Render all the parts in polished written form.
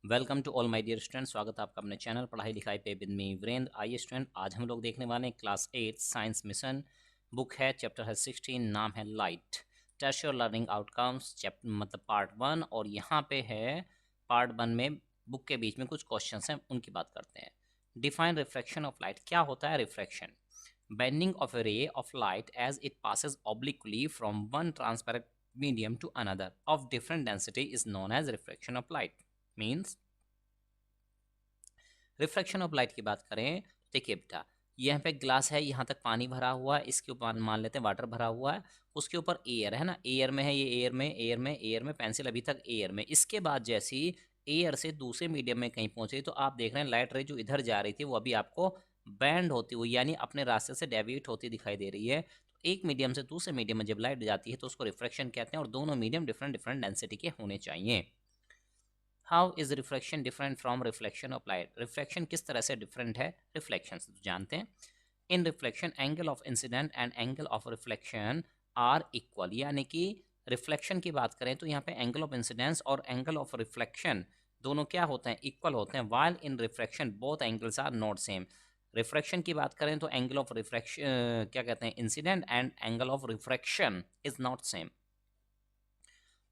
Welcome to all my dear student. स्वागत है आपका अपने चैनल पढ़ाई लिखाई पे विद मी वीरेंद्र। आइए स्टूडेंट, आज हम लोग देखने वाले हैं क्लास 8 साइंस मिशन। बुक है, चैप्टर है 16, नाम है light, test your learning outcomes, chapter मतलब पार्ट 1। और यहाँ पे है पार्ट 1 में बुक के बीच में कुछ क्वेश्चन हैं, उनकी बात करते हैं। Define reflection of light. क्या होता है reflection? Bending of a ray of light as it passes obliquely from one transparent medium to another of different density is known as refraction of light. Means refraction of light की बात करें, देखिए बेटा, यहाँ पे ग्लास है, यहाँ तक पानी भरा हुआ है, इसके ऊपर मान लेते हैं वाटर भरा हुआ है, उसके ऊपर एयर है ना, एयर में है, ये एयर में पेंसिल अभी तक एयर में। इसके बाद जैसी एयर से दूसरे मीडियम में कहीं पहुंचे तो आप देख रहे हैं लाइट रे जो इधर जा रही थी वो अभी आपको बैंड होती हुई यानी अपने रास्ते से डेविएट होती दिखाई दे रही है। तो एक मीडियम से दूसरे मीडियम में जब लाइट जाती है तो उसको रिफ्रैक्शन कहते हैं, और दोनों मीडियम डिफरेंट डिफरेंट डेंसिटी के होने चाहिए। How is reflection different from reflection of light? Reflection किस तरह से डिफरेंट है रिफ्लेक्शन से, तो जानते हैं। In reflection angle of incident and angle of reflection are equal, यानी कि रिफ्लेक्शन की बात करें तो यहाँ पे एंगल ऑफ इंसिडेंस और एंगल ऑफ रिफ्लेक्शन दोनों क्या होते हैं, इक्वल होते हैं। While in reflection both angles are not same. Reflection की बात करें तो एंगल ऑफ रिफ्लेक्शन क्या कहते हैं, incident and angle of reflection is not same.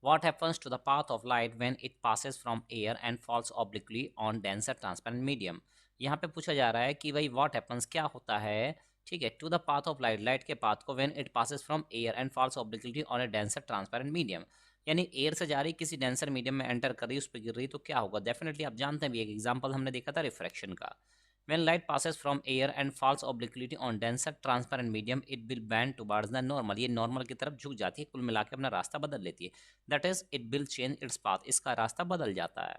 What happens to the path of light when it passes from air and falls obliquely on denser transparent medium? यहाँ पे पूछा जा रहा है कि भाई what happens, क्या होता है, ठीक है, to the path of light, light के पाथ को when it passes from air and falls obliquely on a denser transparent medium, यानी एयर से जा रही किसी डेंसर मीडियम में एंटर कर रही उस पर गिर रही तो क्या होगा। डेफिनेटली आप जानते हैं भी, एक एग्जांपल हमने देखा था रिफ्रैक्शन का। When light passes from air and falls obliquely on denser transparent medium, it will bend towards the normal. ये नॉर्मल की तरफ झुक जाती है, कुल मिला के अपना रास्ता बदल लेती है। That is, it will change its path. इसका रास्ता बदल जाता है।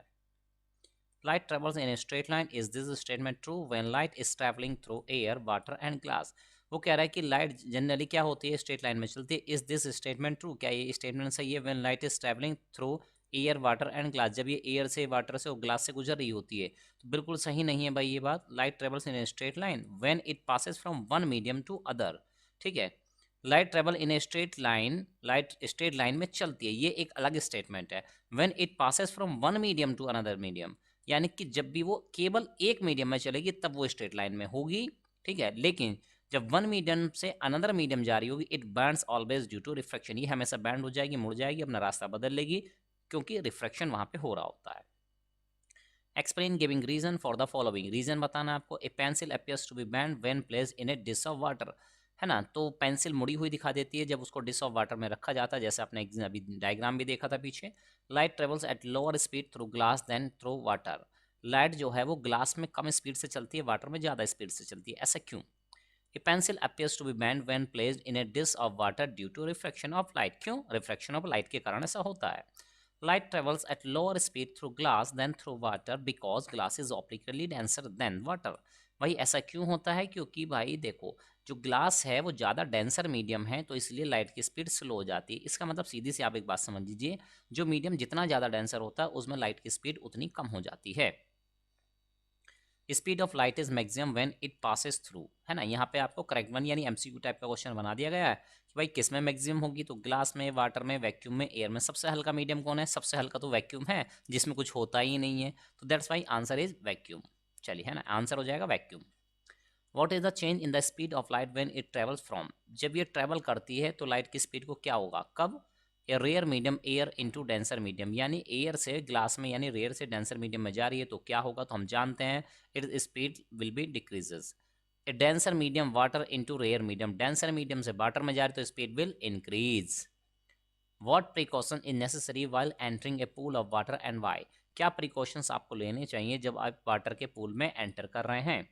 Light travels in a straight line. Is this statement true when light is traveling through air, water and glass? वो कह रहा है कि लाइट जनरली क्या होती है, स्ट्रेट लाइन में चलती है। Is this statement true? क्या ये स्टेटमेंट सही है? When light is travelling through air, water and glass, जब ये एयर से, वाटर से और ग्लास से गुजर रही होती है, तो बिल्कुल सही नहीं है भाई ये बात। Light travels in a straight line when it passes from one medium to other. ठीक है, light travel in a straight line, light straight line में चलती है, ये एक अलग स्टेटमेंट है। When it passes from one medium to another medium, यानी कि जब भी वो केवल एक मीडियम में चलेगी तब वो स्ट्रेट लाइन में होगी। ठीक है, लेकिन जब वन मीडियम से अनदर मीडियम जा रही होगी, it bends always due to refraction, ये हमेशा बैंड हो जाएगी, मुड़ जाएगी, अपना रास्ता बदल लेगी, क्योंकि रिफ्रैक्शन वहां पे हो रहा होता है। Explain giving reason for the following. Reason बताना आपको। A pencil appears to be bend when placed in a dish of water, है ना, तो पेंसिल मुड़ी हुई दिखा देती है जब उसको डिश ऑफ वाटर में रखा जाता है, जैसे आपने अभी डायग्राम भी देखा था पीछे। Light travels at lower speed through glass than through water. Light जो है वो ग्लास में कम स्पीड से चलती है, वाटर में ज़्यादा स्पीड से चलती है, ऐसा क्यों? A pencil appears to be bent when placed in a dish of water due to refraction of light. क्यों? रिफ्रैक्शन ऑफ लाइट के कारण ऐसा होता है। Light travels at lower speed through glass than through water because glass is optically denser than water. भाई ऐसा क्यों होता है? क्योंकि भाई देखो, जो ग्लास है वो ज़्यादा डेंसर मीडियम है, तो इसलिए लाइट की स्पीड स्लो हो जाती है। इसका मतलब सीधी सी आप एक बात समझ लीजिए, जो मीडियम जितना ज़्यादा डेंसर होता है उसमें लाइट की स्पीड उतनी कम हो जाती है। Speed of light is maximum when it passes through, है ना, यहाँ पे आपको करेक्ट वन यानी एमसीक्यू टाइप का क्वेश्चन बना दिया गया है कि भाई किस में मैक्सिमम होगी, तो ग्लास में, वाटर में, वैक्यूम में, एयर में। सबसे हल्का मीडियम कौन है? सबसे हल्का तो वैक्यूम है, जिसमें कुछ होता ही नहीं है, तो that's why answer is vacuum. चलिए, है ना, आंसर हो जाएगा vacuum. What is the change in the speed of light when it travels from? जब ये ट्रेवल करती है तो लाइट की स्पीड को क्या होगा, कब? A rare medium air into denser medium, यानी एयर से ग्लास में, यानी रेयर से डेंसर मीडियम में जा रही है तो क्या होगा, तो हम जानते हैं it speed will be decreases. A denser medium water into rare medium, denser medium से वाटर में जा रही तो speed will increase. What precaution is necessary while entering a pool of water and why? क्या प्रिकॉशंस आपको लेने चाहिए जब आप वाटर के पूल में एंटर कर रहे हैं?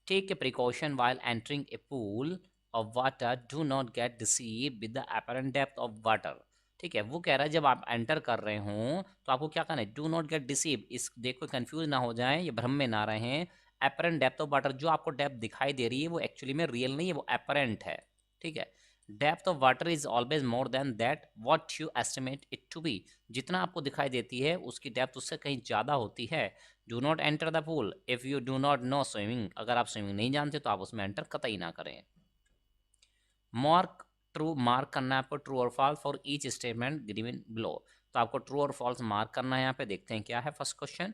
Take a precaution while entering a pool of water. Do not get deceived with the apparent depth of water. ठीक है, वो कह रहा है जब आप एंटर कर रहे हों तो आपको क्या करना है, डू नॉट गेट डिसीव, इस देखो कंफ्यूज ना हो जाएं, ये भ्रम में ना रहें। एपरेंट डेप्थ ऑफ वाटर, जो आपको डेप्थ दिखाई दे रही है वो एक्चुअली में रियल नहीं है, वो एपरेंट है। ठीक है, depth of water is always more than that what you estimate it to be, जितना आपको दिखाई देती है उसकी डेप्थ उससे कहीं ज़्यादा होती है। Do not enter the pool if you do not know swimming, अगर आप स्विमिंग नहीं जानते तो आप उसमें एंटर कतई ना करें। मार्क ट्रू, मार्क करना है आपको ट्रू और false for each statement given below. तो आपको ट्रू और फॉल्स मार्क करना है यहाँ पे। देखते हैं क्या है first question.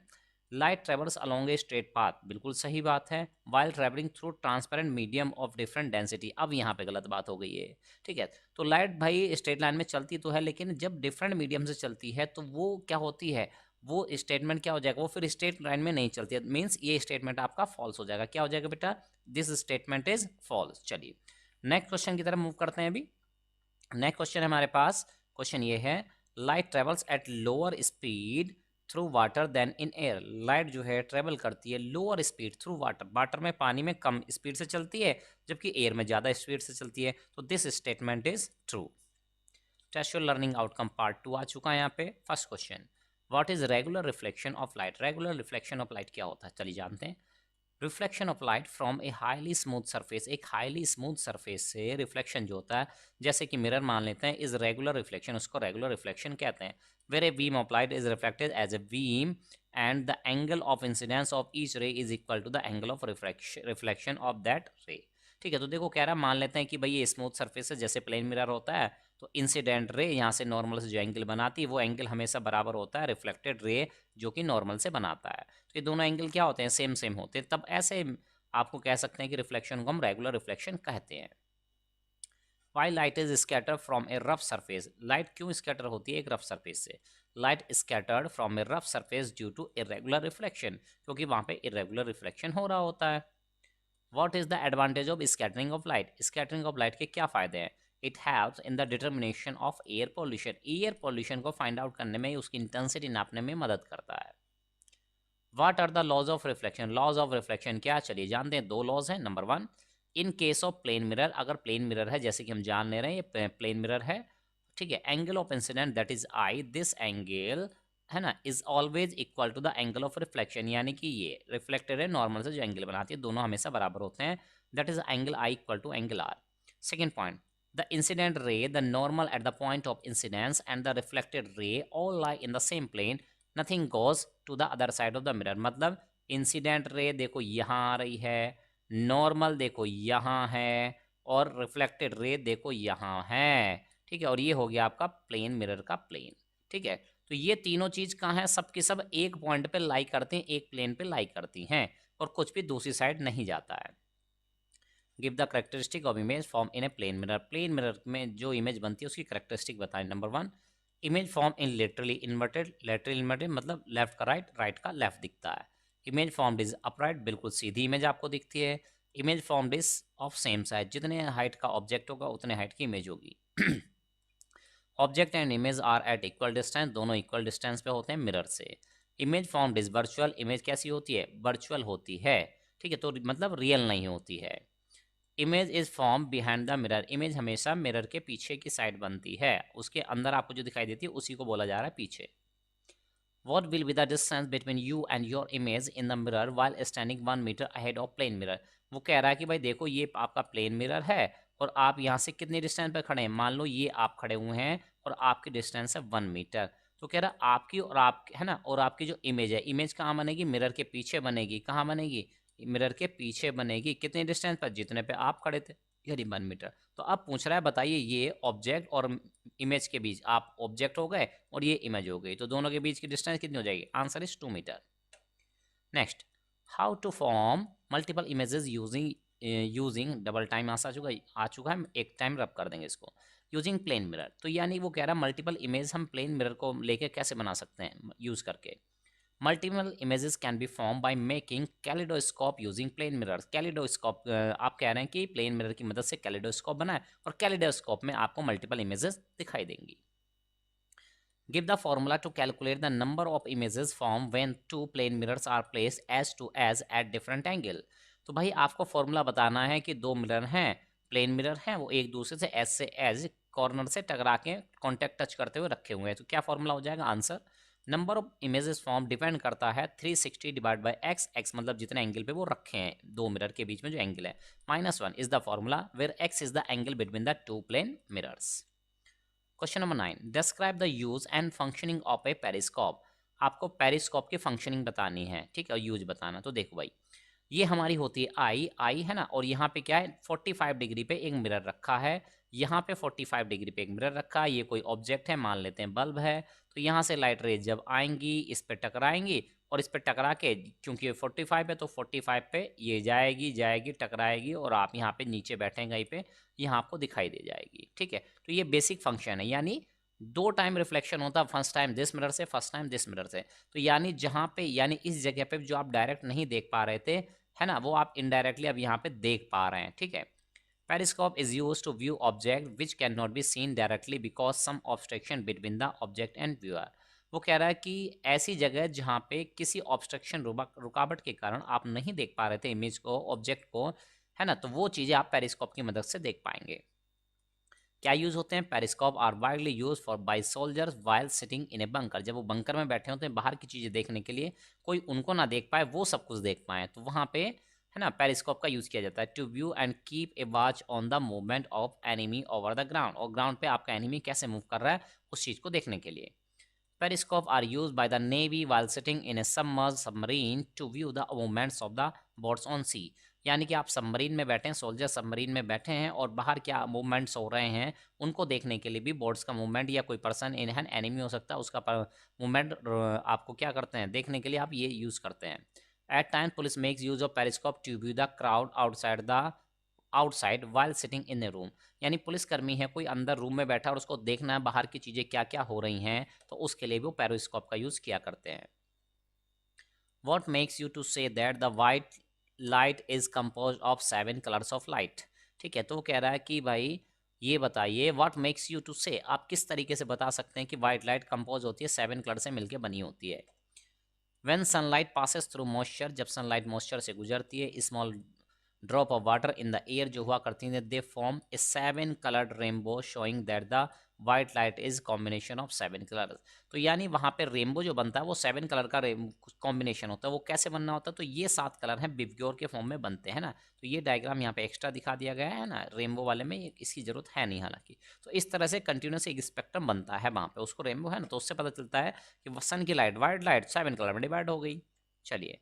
Light travels along a straight path, बिल्कुल सही बात है। While travelling through transparent medium of different density, अब यहाँ पे गलत बात हो गई है। ठीक है, तो लाइट भाई स्ट्रेट लाइन में चलती तो है, लेकिन जब डिफरेंट मीडियम से चलती है तो वो क्या होती है, वो स्टेटमेंट क्या हो जाएगा, वो फिर स्ट्रेट लाइन में नहीं चलती है। मीन्स ये स्टेटमेंट आपका फॉल्स हो जाएगा। क्या हो जाएगा बेटा, दिस स्टेटमेंट इज फॉल्स। चलिए नेक्स्ट क्वेश्चन की तरफ मूव करते हैं। अभी नेक्स्ट क्वेश्चन है हमारे पास। क्वेश्चन ये है, light travels at lower speed through water than in air. Light जो है ट्रेवल करती है lower speed through water, water में पानी में कम स्पीड से चलती है, जबकि एयर में ज़्यादा स्पीड से चलती है। तो this statement is true. Test your learning outcome part 2 आ चुका है यहाँ पे। First question, what is regular reflection of light. Regular reflection of light क्या होता है, चलिए जानते हैं। Reflection of light from a highly smooth surface, एक हाईली स्मूथ सरफेस से रिफ्लेक्शन जो होता है, जैसे कि मिरर मान लेते हैं, इज रेगुलर रिफ्लेक्शन, उसको रेगुलर रिफ्लेक्शन कहते हैं। Where A beam of light is reflected as a beam and the angle of incidence of each ray is equal to the angle of reflection of that ray. ठीक है, तो देखो कह रहा है, मान लेते हैं कि भाई ये स्मूथ सरफेस है, जैसे प्लेन मिरर होता है, तो इंसिडेंट रे यहाँ से नॉर्मल से जो एंगल बनाती है वो एंगल हमेशा बराबर होता है रिफ्लेक्टेड रे जो कि नॉर्मल से बनाता है। तो ये दोनों एंगल क्या होते हैं, सेम सेम होते हैं, तब ऐसे आपको कह सकते हैं कि रिफ्लेक्शन को हम रेगुलर रिफ्लेक्शन कहते हैं। Why light is scatter from a rough surface, light क्यों स्कैटर होती है एक रफ सरफेस से। Light scattered from a rough surface due to irregular reflection, क्योंकि वहाँ पे इरेगुलर रिफ्लेक्शन हो रहा होता है। What is the advantage of scattering of light? Scattering of light के क्या फ़ायदे हैं? It helps in the determination of air pollution. Air pollution को find out करने में, उसकी intensity नापने में मदद करता है। What are the laws of reflection? Laws of reflection क्या, चलिए जानते हैं। दो laws हैं। Number 1, in case of plane mirror, अगर प्लेन मिरर है, जैसे कि हम जान ले रहे हैं ये प्लेन मिरर है, ठीक है, angle of incident that is I, this angle है ना, is always equal to the angle of reflection, यानी कि ये रिफ्लेक्टेड है नॉर्मल से जो एंगल बनाती है, दोनों हमेशा बराबर होते हैं। That is angle I equal to angle R. Second point, the incident ray, the normal at the point of incidence and the reflected ray all lie in the same plane, nothing goes to the other side of the mirror. मतलब incident ray देखो यहाँ आ रही है, normal देखो यहाँ है, और reflected ray देखो यहाँ है। ठीक है, और ये हो गया आपका प्लेन मिरर का प्लेन। ठीक है, तो ये तीनों चीज कहाँ है, सब की सब एक पॉइंट पे लाई करते हैं, एक प्लेन पे लाई करती हैं, और कुछ भी दूसरी साइड नहीं जाता है। Give the characteristic of image form in a plane mirror, plane mirror में जो इमेज बनती है उसकी करेक्टरिस्टिक बताएं। Number 1, image form in laterally inverted, laterally inverted मतलब लेफ्ट का राइट, राइट का लेफ्ट दिखता है। इमेज फॉर्म्ड इज अपराइट, बिल्कुल सीधी इमेज आपको दिखती है। Image formed is of same size, जितने हाइट का ऑब्जेक्ट होगा उतने हाइट की इमेज होगी। Object and image are at equal distance, दोनों इक्वल डिस्टेंस पे होते हैं मिरर से। Image formed is virtual, image कैसी होती है, वर्चुअल होती है। ठीक है, तो मतलब रियल नहीं होती है। Image is form behind the mirror, image हमेशा मिरर के पीछे की साइड बनती है, उसके अंदर आपको जो दिखाई देती है उसी को बोला जा रहा है पीछे। What will be the distance between you and your image in the mirror while standing 1 meter ahead of plane mirror? वो कह रहा है कि भाई देखो ये आपका प्लेन मिरर है और आप यहाँ से कितनी डिस्टेंस पे खड़े हैं, मान लो ये आप खड़े हुए हैं और आपकी डिस्टेंस है 1 मीटर। तो कह रहा है आपकी और आप है ना, और आपकी जो इमेज है, इमेज कहाँ बनेगी, मिरर के पीछे बनेगी। कहाँ बनेगी, मिरर के पीछे बनेगी। कितनी डिस्टेंस पर, जितने पे आप खड़े थे, यानी 1 मीटर। तो अब पूछ रहा है बताइए ये ऑब्जेक्ट और इमेज के बीच, आप ऑब्जेक्ट हो गए और ये इमेज हो गई, तो दोनों के बीच की डिस्टेंस कितनी हो जाएगी, answer is 2 metre. Next, how to form multiple images using double time आ चुका है, एक टाइम रब कर देंगे इसको। यूजिंग प्लेन मिरर, तो यानी वो कह रहा है मल्टीपल इमेज हम प्लेन मिरर को लेके कैसे बना सकते हैं यूज करके। Multiple images can be form by making kaleidoscope using plane mirror. Kaleidoscope, आप कह रहे हैं कि प्लेन मिरर की मदद से कैलिडोस्कोप बनाए और कैलिडोस्कोप में आपको मल्टीपल इमेजेस दिखाई देंगी। Give the formula to calculate the number of images form when two plane mirrors are placed edge to edge at different angle. तो भाई आपको फॉर्मूला बताना है कि दो मिरर हैं, प्लेन मिरर हैं, वो एक दूसरे से एज कॉर्नर से टकरा के कॉन्टेक्ट टच करते हुए रखे हुए हैं। तो क्या फॉर्मूला हो जाएगा, answer number of images form depend करता है 360 डिवाइड बाई एक्स, एक्स मतलब जितने एंगल पे वो रखे हैं, दो मिरर के बीच में जो एंगल है, -1 is the formula where X is the angle between the two plane mirrors. Question number 9, describe the use and functioning of a periscope. आपको पेरिस्कोप की फंक्शनिंग बतानी है, ठीक है, और यूज बताना। तो देखो भाई ये हमारी होती है आई है ना, और यहाँ पे क्या है 45 डिग्री पे एक मिरर रखा है, यहाँ पे 45 डिग्री पे एक मिरर रखा है, ये कोई ऑब्जेक्ट है, मान लेते हैं बल्ब है। तो यहाँ से लाइट रेज जब आएंगी इस पे टकराएंगी और इस पे टकरा के, क्योंकि ये 45 है तो 45 पे ये जाएगी जाएगी टकराएगी और आप यहाँ पे नीचे बैठे कहीं पे, यहाँ आपको दिखाई दे जाएगी। ठीक है, तो ये बेसिक फंक्शन है, यानी दो टाइम रिफ्लेक्शन होता है, फर्स्ट टाइम दिस मिरर से, फर्स्ट टाइम दिस मिरर से। तो यानी जहाँ पे, यानी इस जगह पे जो आप डायरेक्ट नहीं देख पा रहे थे, है ना, वो आप इनडायरेक्टली अब यहाँ पे देख पा रहे हैं। ठीक है, periscope is use to view object which can not be seen directly because some obstruction between the object and viewer. वो कह रहा है कि ऐसी जगह जहाँ पे किसी ऑब्स्ट्रक्शन रुकावट के कारण आप नहीं देख पा रहे थे इमेज को, ऑब्जेक्ट को, है ना, तो वो चीज़ें आप पेरिस्कोप की मदद से देख पाएंगे। क्या यूज होते हैं? Periscope are widely use for by soldiers while sitting in a bunker. जब वो बंकर में बैठे होते हैं बाहर की चीज़ें देखने के लिए, कोई उनको ना देख पाए, वो सब कुछ देख पाए, तो वहाँ पे, है ना, पेरिस्कोप का यूज किया जाता है। To view and keep a watch on the movement of enemy over the ground, और ग्राउंड पे आपका एनिमी कैसे मूव कर रहा है उस चीज़ को देखने के लिए। Periscope are used by the Navy while sitting in a submerged submarine to view the movements of the boats on sea। यानी कि आप सबमरीन में बैठे हैं, सोल्जर सबमरीन में बैठे हैं और बाहर क्या मूवमेंट्स हो रहे हैं उनको देखने के लिए भी, बोट्स का मूवमेंट या कोई पर्सन इन हैंड एनिमी हो सकता है उसका मूवमेंट आपको क्या करते हैं देखने के लिए, आप ये यूज़ करते हैं। At time police makes use of periscope to view the crowd outside while sitting in a room. यानी पुलिसकर्मी है, कोई अंदर रूम में बैठा और उसको देखना है बाहर की चीज़ें क्या क्या हो रही हैं, तो उसके लिए भी वो पेरिस्कोप का यूज़ किया करते हैं। What makes you to say that the white light is compose of 7 colours of light. ठीक है, तो वो कह रहा है कि भाई ये बताइए, व्हाट मेक्स यू टू से, आप किस तरीके से बता सकते हैं कि वाइट लाइट कंपोज होती है 7 कलर से मिलकर बनी होती है। When sunlight passes through moisture, जब सनलाइट मॉइस्चर से गुजरती है, small drop of water in the air जो हुआ करती हैं, they form A 7 coloured rainbow showing that the white light is combination of 7 colours. तो यानी वहाँ पे रेनबो जो बनता है वो 7 कलर का कॉम्बिनेशन होता है। वो कैसे बनना होता है? तो ये 7 कलर हैं बिब्ग्योर के फॉर्म में बनते हैं ना। तो ये डायग्राम यहाँ पे एक्स्ट्रा दिखा दिया गया है ना, रेनबो वाले में इसकी जरूरत है नहीं हालांकि। तो इस तरह से कंटिन्यूस एक स्पेक्ट्रम बनता है वहाँ पे, उसको रेनबो है ना, तो उससे पता चलता है कि सन की लाइट, वाइट लाइट 7 कलर में डिवाइड हो गई। चलिए,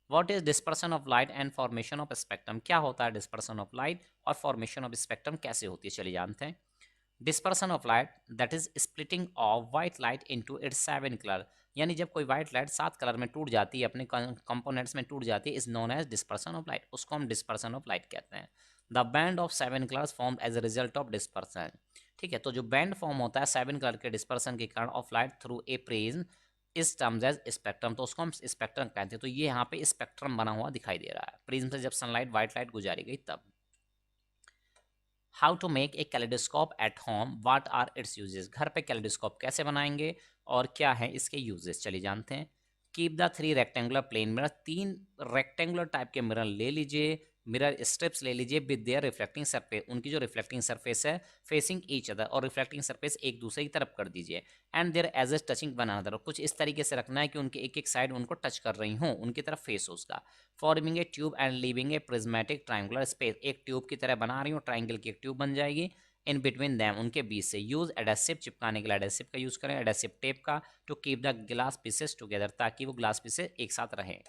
what is dispersion of light and formation of spectrum. क्या होता है डिस्पर्सन ऑफ लाइट और फॉर्मेशन ऑफ स्पेक्ट्रम कैसे होती है, चलिए जानते हैं। Dispersion of light that is splitting of white light into its 7 colour. यानी जब कोई वाइट लाइट 7 कलर में टूट जाती है, अपने कंपोनेंट्स में टूट जाती है, is known as dispersion of light, उसको हम डिस्पर्सन ऑफ लाइट कहते हैं। The band of 7 colours form as a result of dispersion. ठीक है, तो जो बैंड फॉर्म होता है 7 कलर के डिस्पर्सन के कारण of light through a prism इस टर्म्स एज स्पेक्ट्रम, तो उसको हम स्पेक्ट्रम कहते हैं। तो ये यहाँ पे स्पेक्ट्रम बना हुआ दिखाई दे रहा है प्रिज्म से जब सनलाइट वाइट लाइट गुजारी गई तब। How to make a kaleidoscope at home, what are its uses. घर पे कैलेडोस्कोप कैसे बनाएंगे और क्या है इसके यूजेस, चलिए जानते हैं। Keep the 3 rectangular plane mirror, 3 rectangular type के मिरर ले लीजिए, मिरर स्ट्रिप्स ले लीजिए विद देयर रिफ्लेक्टिंग सरफेस, उनकी जो रिफ्लेक्टिंग सरफेस है फेसिंग ईच अदर, और रिफ्लेक्टिंग सरफेस एक दूसरे की तरफ कर दीजिए। And their edge edge touching one another, कुछ इस तरीके से रखना है कि उनके एक एक साइड उनको टच कर रही हों, उनकी तरफ फेस हो उसका। Forming a tube and leaving A prismatic triangular space, एक ट्यूब की तरह बना रही हूँ, ट्रायंगल की एक ट्यूब बन जाएगी इन बिटवीन दैम, उनके बीच से। यूज एडेसिव, चिपकाने के लिए एडेसिव का यूज करें, एडेसिव टेप का, to keep the glass pieces together, ताकि वो ग्लास पीसेस एक साथ रहें।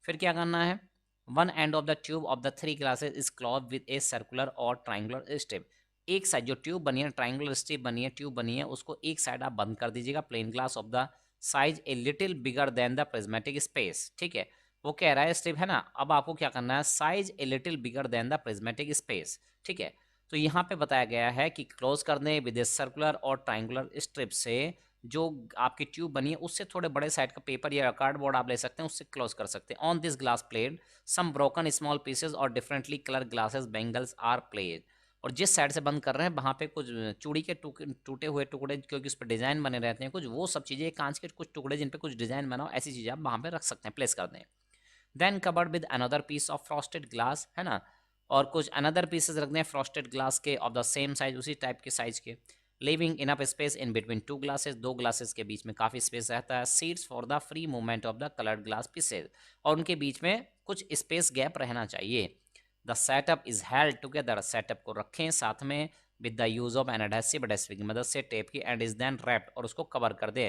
फिर क्या करना है? One and of the tube of the 3 glasses is cloth with a circular और ट्राइंगुलर स्ट्रिप। एक साइड जो ट्यूब बनी है, ट्राइंगुलर स्ट्रिप बनी है, ट्यूब बनी है, उसको एक साइड आप बंद कर दीजिएगा। Plane glass of the size a little bigger than the prismatic space. ठीक है, वो कह रहा है स्ट्रिप है ना, अब आपको क्या करना है, size a little bigger than the prismatic space. ठीक है, तो यहाँ पे बताया गया है कि क्लोज कर दें विद ए सर्कुलर और ट्राइंगुलर स्ट्रिप से, जो आपकी ट्यूब बनी है उससे थोड़े बड़े साइड का पेपर या कार्डबोर्ड आप ले सकते हैं, उससे क्लोज कर सकते हैं। On this glass plate some broken small pieces और differently colour glasses bangles are played, और जिस साइड से बंद कर रहे हैं वहाँ पे कुछ चूड़ी के टूटे हुए टुकड़े, क्योंकि उस पर डिजाइन बने रहते हैं कुछ, वो सब चीज़ें, कांच के कुछ टुकड़े जिन पे कुछ डिजाइन बनाओ, ऐसी चीज़ें आप वहाँ पे रख सकते हैं, प्लेस कर दें। Then covered with another piece of frosted glass, है ना, और कुछ अनदर पीसेस रख दें फ्रॉस्टेड ग्लास के ऑफ द सेम साइज, उसी टाइप के साइज के। Living enough space in between 2 glasses, 2 glasses के बीच में काफ़ी स्पेस रहता है। Seats for the free movement of the coloured glass pieces, और उनके बीच में कुछ स्पेस गैप रहना चाहिए। The setup is held together, setup को रखें साथ में with the use of an adhesive, adhesive की मदद से टेप की, एंड इज देन रैप्ड, और उसको कवर कर दे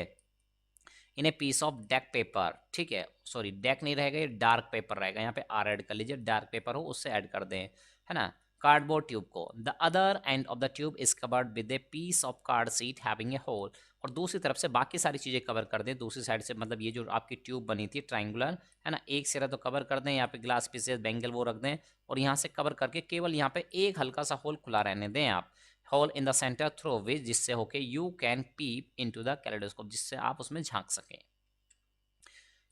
in a piece of deck paper. ठीक है, सॉरी डेक नहीं रहेगा, ये डार्क पेपर रहेगा, यहाँ पे आर ऐड कर लीजिए, डार्क पेपर हो उससे ऐड कर दें, है ना। कार्डबोर्ड ट्यूब को, the other end of the tube is covered with a piece of card sheet having a hole, और दूसरी तरफ से बाकी सारी चीज़ें कवर कर दें दूसरी साइड से, मतलब ये जो आपकी ट्यूब बनी थी ट्राइंगुलर, है ना, एक सिरा तो कवर कर दें, यहाँ पे ग्लास पीसेस बेंगल वो रख दें, और यहाँ से कवर करके केवल यहाँ पे एक हल्का सा होल खुला रहने दें आप, hole in the centre through which, जिससे होके you can peep into the kaleidoscope, जिससे आप उसमें झांक सकें।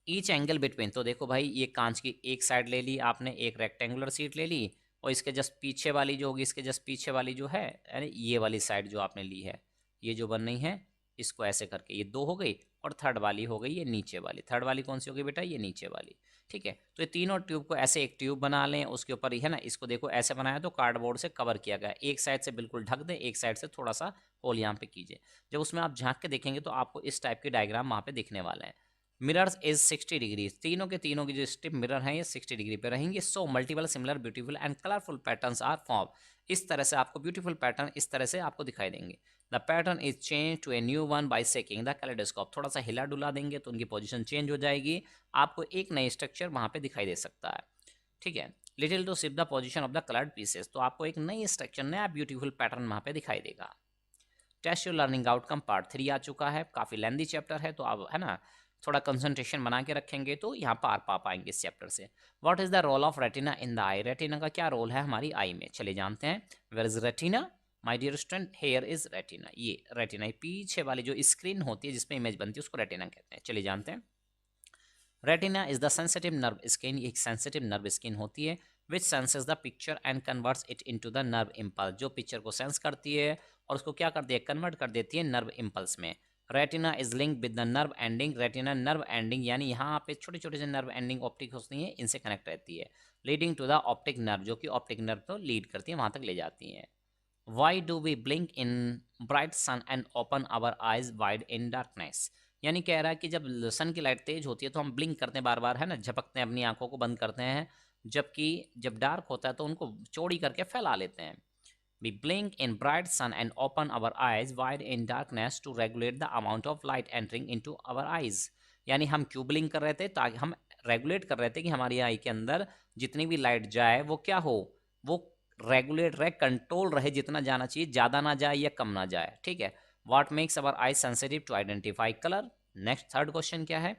ईच एंगल बिटवीन, तो देखो भाई ये कांच की एक साइड ले ली आपने, एक रेक्टेंगुलर सीट ले ली, और इसके जस्ट पीछे वाली जो होगी, इसके जस्ट पीछे वाली जो है, यानी ये वाली साइड जो आपने ली है, ये जो बन रही है, इसको ऐसे करके ये दो हो गई, और थर्ड वाली हो गई ये नीचे वाली। थर्ड वाली कौन सी हो गई बेटा, ये नीचे वाली। ठीक है, तो ये तीनों ट्यूब को ऐसे एक ट्यूब बना लें, उसके ऊपर है ना, इसको देखो ऐसे बनाया तो कार्डबोर्ड से कवर किया गया, एक साइड से बिल्कुल ढक दें, एक साइड से थोड़ा सा होल यहाँ पे कीजिए। जब उसमें आप झांक के देखेंगे तो आपको इस टाइप की डायग्राम वहाँ पे दिखने वाला है। मिरर्स इज 60 डिग्री, तीनों के तीनों की जो स्ट्रिप मिरर हैं ये 60 डिग्री पे रहेंगे। So multiple similar beautiful and colourful patterns are form, इस तरह से आपको ब्यूटीफुल पैटर्न इस तरह से आपको दिखाई देंगे। The pattern is change to a new one by shaking the kaleidoscope, थोड़ा सा हिला डुला देंगे तो उनकी पोजीशन चेंज हो जाएगी, आपको एक नई स्ट्रक्चर वहाँ पे दिखाई दे सकता है। ठीक है, little to shift the position of the coloured pieces, तो आपको एक नई स्ट्रक्चर, नया ब्यूटीफुल पैटर्न वहाँ पे दिखाई देगा। Test your learning outcome part 3 आ चुका है, काफ़ी लेंदी चैप्टर है, तो आप है ना थोड़ा कंसंट्रेशन बना के रखेंगे तो यहाँ पार पा पाएंगे इस चैप्टर से। What is the role of retina in the eye, retina का क्या रोल है हमारी आई में, चले जानते हैं। Where is retina my dear student, here is retina, ये रेटिना पीछे वाली जो स्क्रीन होती है जिसमें इमेज बनती है उसको रेटिना कहते हैं, चलिए जानते हैं। Retina is the sensitive nerve skin, एक सेंसिटिव नर्व स्किन होती है which senses the picture and converts it into the nerve impulse, जो पिक्चर को सेंस करती है और उसको क्या करती है, कन्वर्ट कर देती है नर्व इम्पल्स में। Retina is link with the nerve ending, retina nerve ending यानी यहाँ पे छोटे छोटे से नर्व एंडिंग ऑप्टिक होती हैं, इनसे कनेक्ट रहती है, leading to the optic nerve, जो कि ऑप्टिक नर्व को लीड करती है, वहाँ तक ले जाती हैं। Why do we blink in bright sun and open our eyes wide in darkness, यानी कह रहा है कि जब सन की लाइट तेज होती है तो हम ब्लिंक करते हैं बार बार, है ना, झपकते हैं, अपनी आंखों को बंद करते हैं, जबकि जब डार्क होता है तो उनको चौड़ी करके फैला लेते हैं। We blink in bright sun and open our eyes wide in darkness to regulate the amount of light entering into our eyes, यानी हम क्यों ब्लिंक कर रहे थे, ताकि हम रेगुलेट कर रहे थे कि हमारी आई के अंदर जितनी भी लाइट जाए वो क्या हो, वो रेगुलेट रहे, कंट्रोल रहे, जितना जाना चाहिए ज़्यादा ना जाए या कम ना जाए। ठीक है, what makes our eye sensitive to identify colour. Next third question क्या है,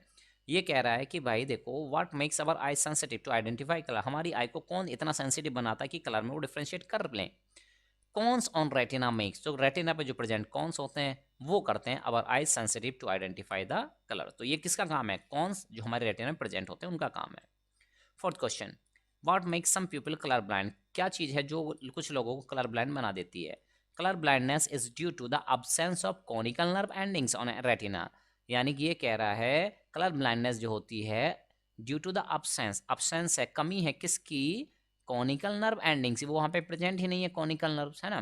ये कह रहा है कि भाई देखो what makes our eye sensitive to identify colour, हमारी आई को कौन इतना सेंसिटिव बनाता है कि कलर में वो डिफ्रेंशिएट कर लें। कॉन्स ऑन रेटिना मेक्स, तो रेटिना पे जो प्रेजेंट कॉन्स होते हैं वो करते हैं our eye sensitive to identify the colour, तो ये किसका काम है, कॉन्स जो हमारे रेटिना में प्रेजेंट होते हैं उनका काम है। Fourth question, what makes some people colour blind, क्या चीज़ है जो कुछ लोगों को कलर ब्लाइंड बना देती है। Colour blindness is due to the absence of conical nerve endings on retina, यानी कि ये कह रहा है कलर ब्लाइंडनेस जो होती है due to the absence, absence है, कमी है किसकी, कॉनिकल नर्व एंडिंग्स, वो वहाँ पे प्रेजेंट ही नहीं है कॉनिकल नर्व्स, है ना।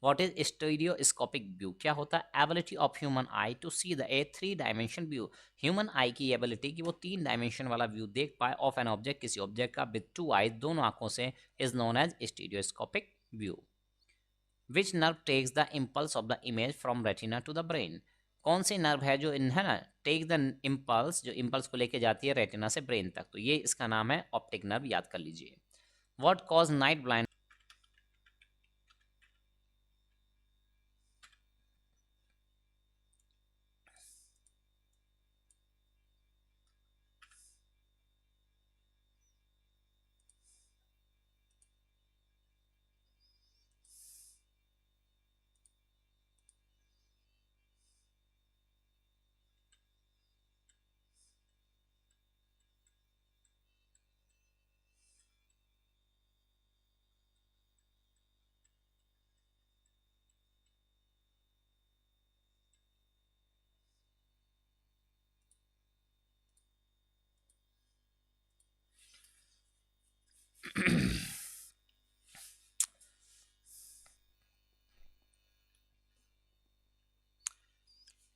व्हाट इज स्टीरियोस्कोपिक व्यू, क्या होता है, ability of human eye to see the a 3 dimension view, human eye की एबिलिटी कि वो 3 डायमेंशन वाला व्यू देख पाए ऑफ एन ऑब्जेक्ट, किसी ऑब्जेक्ट का, विद 2 आइज, दोनों आंखों से, is known as stereoscopic view. Which nerve takes the impulse of the image from retina to the brain, कौन सी नर्व है जो इन, है ना, टेक द इम्पल्स, जो इम्पल्स को लेके जाती है रेटिना से ब्रेन तक, तो ये इसका नाम है ऑप्टिक नर्व, याद कर लीजिए। What cause night blind,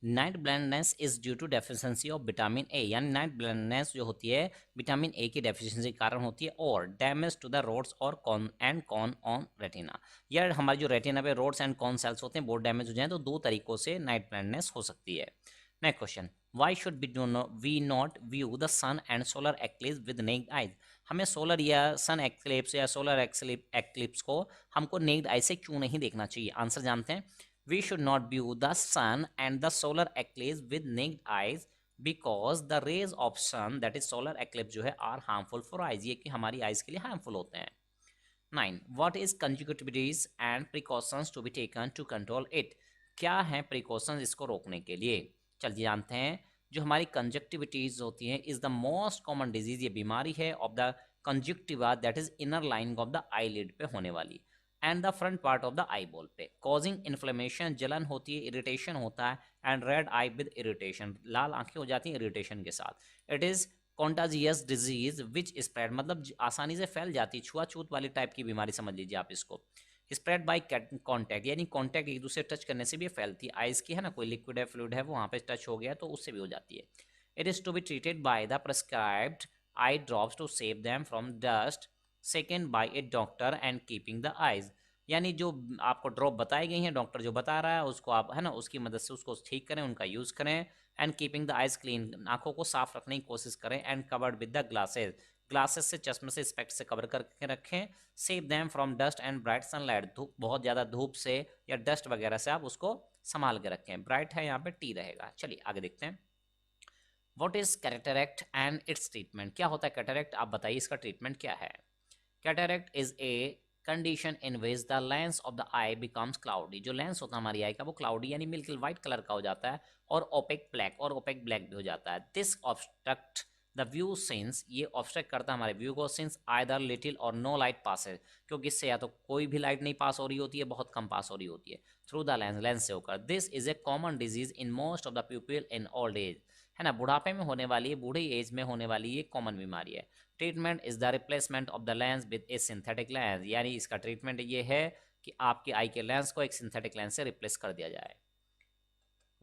night blindness is due to deficiency of vitamin A, यानी नाइट ब्लाइंडनेस जो होती है विटामिन ए की डेफिशिएंसी के कारण होती है, और डैमेज टू द रोड्स और कॉन ऑन रेटिना, या हमारी जो रेटिना पे रोड्स एंड कॉन सेल्स होते हैं वो डैमेज हो जाए तो दो तरीकों से नाइट ब्लाइंडनेस हो सकती है। Next question, why should we not view the sun and solar eclipse with naked eyes, हमें सोलर या सन एक्लिप्स या सोलर एक्लिप्स को हमको नेक्ड आई से क्यों नहीं देखना चाहिए, आंसर जानते हैं। We should not view the sun and the solar eclipse with naked eyes because the rays of sun, that is solar eclipse जो है, are harmful for eyes, ये कि हमारी eyes के लिए harmful होते हैं. 9. What is conjunctivities and precautions to be taken to control it? क्या है precautions इसको रोकने के लिए? चलिए जानते हैं. जो हमारी कंजक्टिविटीज होती हैं is the most common disease, ये बीमारी है of the conjunctiva, that is inner lining of the eyelid पे होने वाली, and the front part of the eye ball पे, कॉजिंग इन्फ्लेमेशन, जलन होती है, इरिटेशन होता है, and red eye with irritation, लाल आंखें हो जाती हैं इरिटेशन के साथ. It is contagious disease which spread, मतलब आसानी से फैल जाती है, छुआछूत वाली टाइप की बीमारी समझ लीजिए आप इसको. स्प्रेड बाय कॉन्टैक्ट, यानी कॉन्टैक्ट एक दूसरे टच करने से भी फैलती है. आइज की है ना, कोई लिक्विड है फ्लूइड है वो वहाँ पे टच हो गया तो उससे भी हो जाती है. It is to be treated by the prescribed eye drops to save them from dust, second by a doctor and keeping the eyes, यानी जो आपको ड्रॉप बताई गई हैं, डॉक्टर जो बता रहा है उसको आप है ना उसकी मदद से उसको ठीक करें, उनका यूज़ करें. And keeping the eyes clean, आंखों को साफ रखने की कोशिश करें. And covered with the glasses, glasses से, चश्मे से, स्पेक्ट से कवर करके रखें. Save them from dust and bright sunlight, धूप, बहुत ज़्यादा धूप से या डस्ट वगैरह से आप उसको संभाल के रखें. ब्राइट है यहाँ पे टी रहेगा. चलिए आगे देखते हैं. What is cataract and it's treatment, क्या होता है कैटरैक्ट, आप बताइए इसका ट्रीटमेंट क्या है. Cataract is a condition in which the lens of the I becomes cloudy, जो लेंस होता है हमारी आई का वो क्लाउडी यानी मिल्की वाइट कलर का हो जाता है, और ओपेक ब्लैक, और ओपेक ब्लैक भी हो जाता है. This obstruct the view since, ये ऑब्स्ट्रक्ट करता है हमारे व्यू को, सिंस आइदर लिटिल और नो लाइट पासेज, क्योंकि इससे या तो कोई भी लाइट नहीं पास हो रही होती है, बहुत कम पास हो रही होती है, थ्रू द लेंस, लेंस से होकर. This is a common disease in most of the people in old age, है ना, बुढ़ापे में होने वाली है, बूढ़ी एज में होने वाली ये कॉमन बीमारी है. Treatment is the replacement of the lens with A synthetic lens, यानी इसका ट्रीटमेंट ये है कि आपके आई के लेंस को एक सिंथेटिक लेंस से रिप्लेस कर दिया जाए.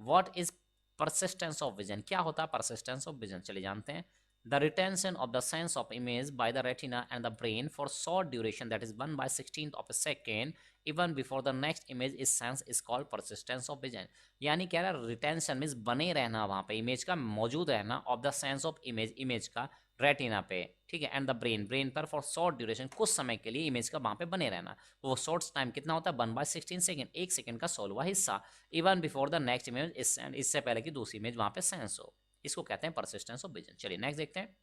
What is persistence of vision, क्या होता है परसिस्टेंस ऑफ विजन, चलिए जानते हैं. The retention of the sense of image by the retina and the brain for short duration, that is 1/16th of a second, even before the next image is sensed, is called persistence of vision. यानी क्या है, retention means बने रहना वहाँ पे, image का मौजूद रहना, of the sense of image, image का रेटिना पे, ठीक है, एंड द ब्रेन, ब्रेन पर फॉर शॉर्ट ड्यूरेशन, कुछ समय के लिए इमेज का वहाँ पे बने रहना. वो शॉर्ट टाइम कितना होता है, 1/16 सेकेंड, एक सेकेंड का 16वां हिस्सा, even before the next image is, इससे पहले कि दूसरी इमेज वहाँ पे सेंस हो, इसको कहते हैं परसिस्टेंस ऑफ विजन. चलिए नेक्स्ट देखते हैं.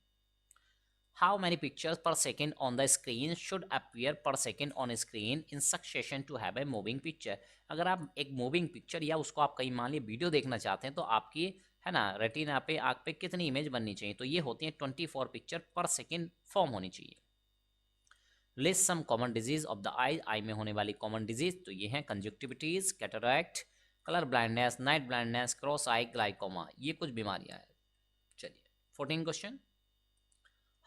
How many pictures per second on the screen should appear per second on screen in succession to have a moving picture? अगर आप एक मूविंग पिक्चर या उसको आप कहीं मान लीजिए वीडियो देखना चाहते हैं तो आपकी है ना रेटिना पे, आँख पे कितनी इमेज बननी चाहिए, तो ये होती है 24 पिक्चर पर सेकेंड फॉर्म होनी चाहिए. List some common disease of the eye, eye में होने वाली कॉमन डिजीज तो ये हैं conjunctivitis, cataract, colour blindness, night blindness, cross eye, glaucoma, ये कुछ बीमारियां हैं. चलिए 14 question.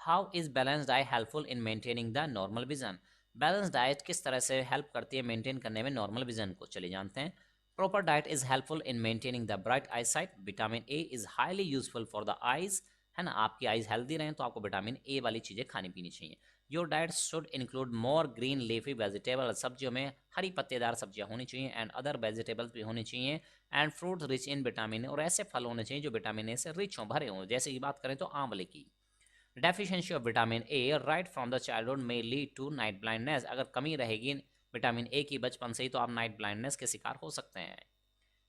How is balance diet helpful in maintaining the normal vision, balance diet किस तरह से हेल्प करती है मेंटेन करने में नॉर्मल विजन को, चलिए जानते हैं. Proper diet is helpful in maintaining the bright I site, vitamin A is highly useful for the eyes, है ना, आपकी आईज हेल्दी रहें तो आपको विटामिन ए वाली चीज़ें खानी पीनी चाहिए. Your diet should include more green leafy vegetable, सब्जियों में हरी पत्तेदार सब्जियां होनी चाहिए, एंड अदर वेजिटेबल्स भी होनी चाहिए, and fruit rich in vitamin A, और ऐसे फल होने चाहिए जो विटामिन ए से रिच हों, भरे हों. जैसे कि बात करें तो आंवले की. Deficiency of vitamin A right from the childhood में लीड टू नाइट ब्लाइंडनेस, अगर कमी रहेगी विटामिन ए की बचपन से ही तो आप नाइट ब्लाइंडनेस के शिकार हो सकते हैं.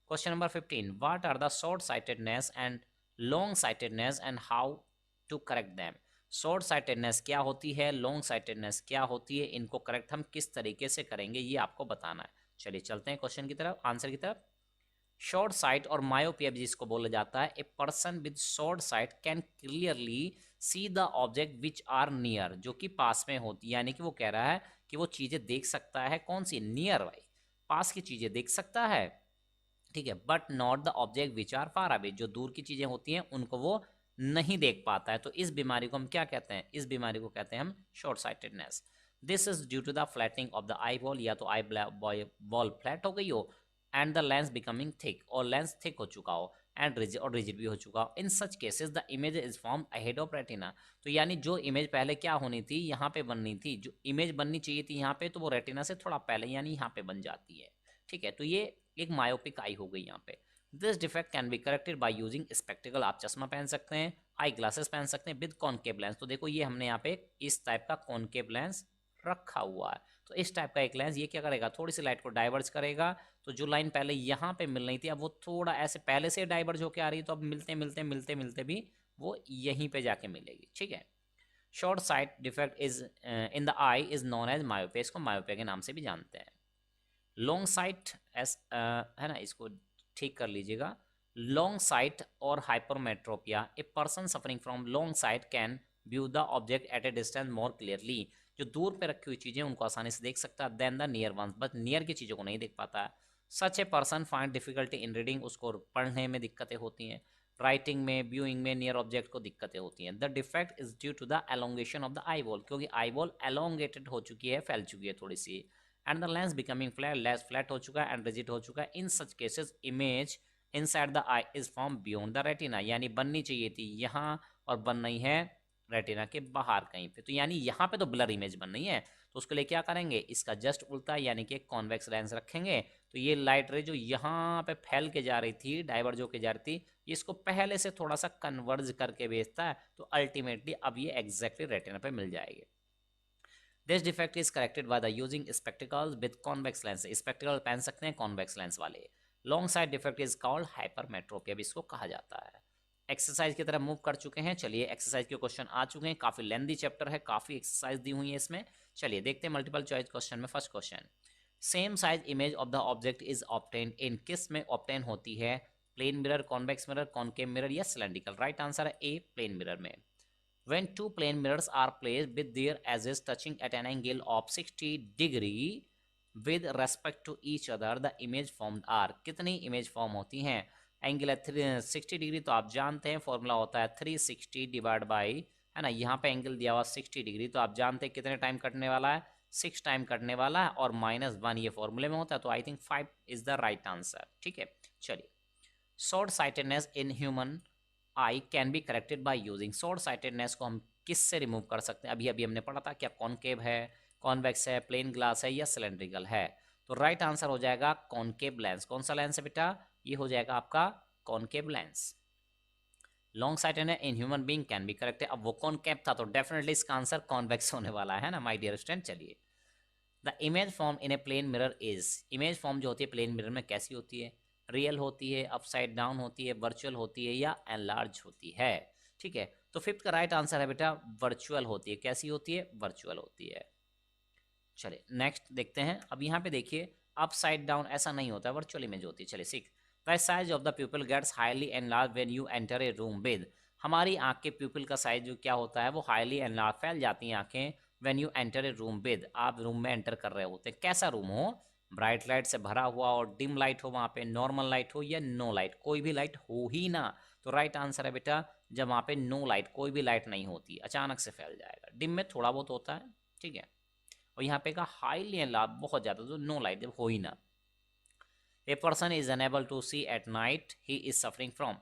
Question number 15. What are the short sightedness and long sightedness and how to correct them, short sightedness क्या होती है, लॉन्ग साइटेडनेस क्या होती है, इनको करेक्ट हम किस तरीके से करेंगे ये आपको बताना है. चलिए चलते हैं क्वेश्चन की तरफ, आंसर की तरफ. शॉर्ट साइट और मायोपिया जिसको बोला जाता है, a person with short sight can clearly see the object which are near, जो कि पास में होती है, यानी कि वो कह रहा है कि वो चीज़ें देख सकता है, कौन सी, नियर बाई, पास की चीज़ें देख सकता है, ठीक है, but not the object which are far away, जो दूर की चीज़ें होती हैं उनको वो नहीं देख पाता है. तो इस बीमारी को हम क्या कहते हैं, इस बीमारी को कहते हैं हम short sightedness. This is due to the flattening of the eye ball, या तो आई बॉल फ्लैट हो गई हो, and the lens becoming thick, और लेंस थिक हो चुका हो, एंड रिजिड भी हो चुका हो. In such cases the image is form ahead of retina, तो यानी जो इमेज पहले क्या होनी थी, यहाँ पे बननी थी, जो इमेज बननी चाहिए थी यहाँ पे, तो वो रेटिना से थोड़ा पहले यानी यहाँ पे बन जाती है, ठीक है. तो ये एक मायोपिक आई हो गई यहाँ पे. This defect can be corrected by using spectacled, आप चश्मा पहन सकते हैं, आई ग्लासेस पहन सकते हैं, विद कॉनकेव लेंस, तो देखो ये हमने यहाँ पे इस टाइप का कॉनकेव लेंस रखा हुआ है, तो इस टाइप का एक लेंस, ये क्या करेगा, थोड़ी सी लाइट को डाइवर्ज करेगा। तो जो लाइन पहले यहाँ पे मिल रही थी अब वो थोड़ा ऐसे पहले से डाइवर्ज होकर आ रही है, तो अब मिलते मिलते मिलते मिलते भी वो यहीं पे जाके मिलेगी। ठीक है, short sight defect is in the eye is known as myopia, इसको मायोपिया के नाम से भी जानते हैं। लॉन्ग साइट है ना, इसको ठीक कर लीजिएगा। लॉन्ग साइट और hypermetropia, a person suffering from long site can view the object at A distance more clearly, जो दूर पे रखी हुई चीजें उनको आसानी से देख सकता है then the near ones, but near की चीजों को नहीं देख पाता। Such a person find difficulty in reading, उसको पढ़ने में दिक्कतें होती हैं, राइटिंग में, व्यूइंग में नियर ऑब्जेक्ट को दिक्कतें होती हैं। The defect is due to the elongation of the eye ball, क्योंकि आई बॉल एलोंगेटेड हो चुकी है, फैल चुकी है थोड़ी सी, and the lens becoming flat, lens flat हो चुका है एंड रिजिड हो चुका है। In such cases image inside the eye is form beyond the retina, यानी बननी चाहिए थी यहाँ और बन रही है रेटिना के बाहर कहीं पे, तो यानी यहाँ पे तो ब्लर इमेज बन रही है, तो उसके लिए क्या करेंगे, इसका जस्ट उल्टा यानी कि कॉन्वेक्स लेंस रखेंगे। तो ये लाइट रे जो यहाँ पे फैल के जा रही थी, डाइवर्ज होके जा रही थी, इसको पहले से थोड़ा सा कन्वर्ज करके भेजता है, तो अल्टीमेटली अब ये एग्जैक्टली रेटिना पे मिल जाएगी। This defect is corrected by the using spectacles with convex lens, spectacled पहन सकते हैं कॉन्वेक्स लेंस वाले। Long side defect is called hypermetropia, भी इसको कहा जाता है। एक्सरसाइज की तरफ मूव कर चुके हैं, चलिए एक्सरसाइज के क्वेश्चन आ चुके हैं, काफी लेंदी चैप्टर है, काफी एक्सरसाइज दी हुई है इसमें। चलिए देखते हैं मल्टीपल चॉइस क्वेश्चन में। First question, same size image of the object is obtained in, किस में ऑब्टेन होती है, plane mirror, convex mirror, concave mirror या सिलेंड्रिकल। राइट आंसर है ए, प्लेन मिरर में। When two plane mirrors are placed with their edges touching at an angle of 60 degree with respect to each other, the image formed are, कितनी image form होती हैं, angle है 60 degree, तो आप जानते हैं formula होता है 360 डिवाइड बाई, है ना, यहाँ पे एंगल दिया हुआ 60 डिग्री, तो आप जानते हैं कितने टाइम कटने वाला है, 6 टाइम कटने वाला है, और -1 ये फॉर्मूले में होता है, तो I think 5 is the right answer. ठीक है, चलिए short sightedness in human I can be corrected by using, short sightedness को हम किससे रिमूव कर सकते हैं, अभी अभी हमने पढ़ा था, क्या कॉनकेव है, कॉन्वेक्स है, प्लेन ग्लास है या सिलेंड्रिकल है। तो राइट आंसर हो जाएगा कॉनकेव लेंस। कौन सा लेंस है बेटा, ये हो जाएगा आपका concave lens. Long sightedness in human being can be corrected, अब वो कॉनकेव था तो डेफिनेटली इसका आंसर कॉन्वेक्स होने वाला है ना माय डियर स्टूडेंट। चलिए the image form in a plane mirror is, image form जो होती है प्लेन मिरर में कैसी होती है, रियल होती है, अपसाइड डाउन होती है, वर्चुअल होती है या एनलार्ज होती है। ठीक है, तो फिफ्थ का राइट आंसर है बेटा वर्चुअल होती है। कैसी होती है, वर्चुअल होती है। चलिए नेक्स्ट देखते हैं, अब यहाँ पे देखिए अपसाइड डाउन ऐसा नहीं होता है, वर्चुअल इमेज होती है। चलिए six, the size of the pupil gets highly enlarge when you enter a room with, हमारी आंख के प्यूपिल का साइज जो क्या होता है वो हाईली एनलार्ज, फैल जाती हैं आंखें, when you enter a room with, आप रूम में एंटर कर रहे होते हैं, कैसा रूम हो, ब्राइट लाइट से भरा हुआ और डिम लाइट हो, वहाँ पे नॉर्मल लाइट हो या नो लाइट, कोई भी लाइट हो ही ना। तो राइट आंसर है बेटा जब वहाँ पे नो लाइट, कोई भी लाइट नहीं होती, अचानक से फैल जाएगा, डिम में थोड़ा बहुत होता है। ठीक है, और यहाँ पे का हाईली एनलार्ज बहुत ज़्यादा, तो नो लाइट हो ही ना। A person is unable to see at night, he is suffering from,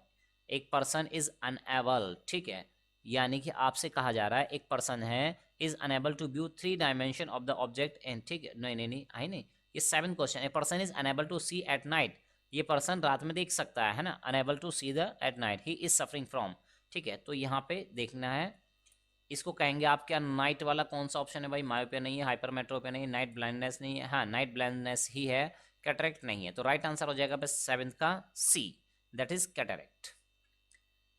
एक पर्सन इज अनएबल, ठीक है, यानी कि आपसे कहा जा रहा है एक पर्सन है is unable to view 3 dimension of the object and, ठीक है, नहीं नहीं नहीं आई नहीं, ये 7 question, a person is unable to see at night, ये पर्सन रात में देख सकता है ना, unable to see the at night, he is suffering from. ठीक है, तो यहाँ पे देखना है, इसको कहेंगे आप क्या, नाइट वाला कौन सा ऑप्शन है भाई, मायोपिया नहीं है, हाइपरमेट्रोपिया नहीं है, नाइट ब्लाइंडनेस नहीं है, हाँ नाइट ब्लाइंडनेस ही है, कैटरेक्ट नहीं है, तो राइट आंसर हो जाएगा बस 7th का C, that is cataract.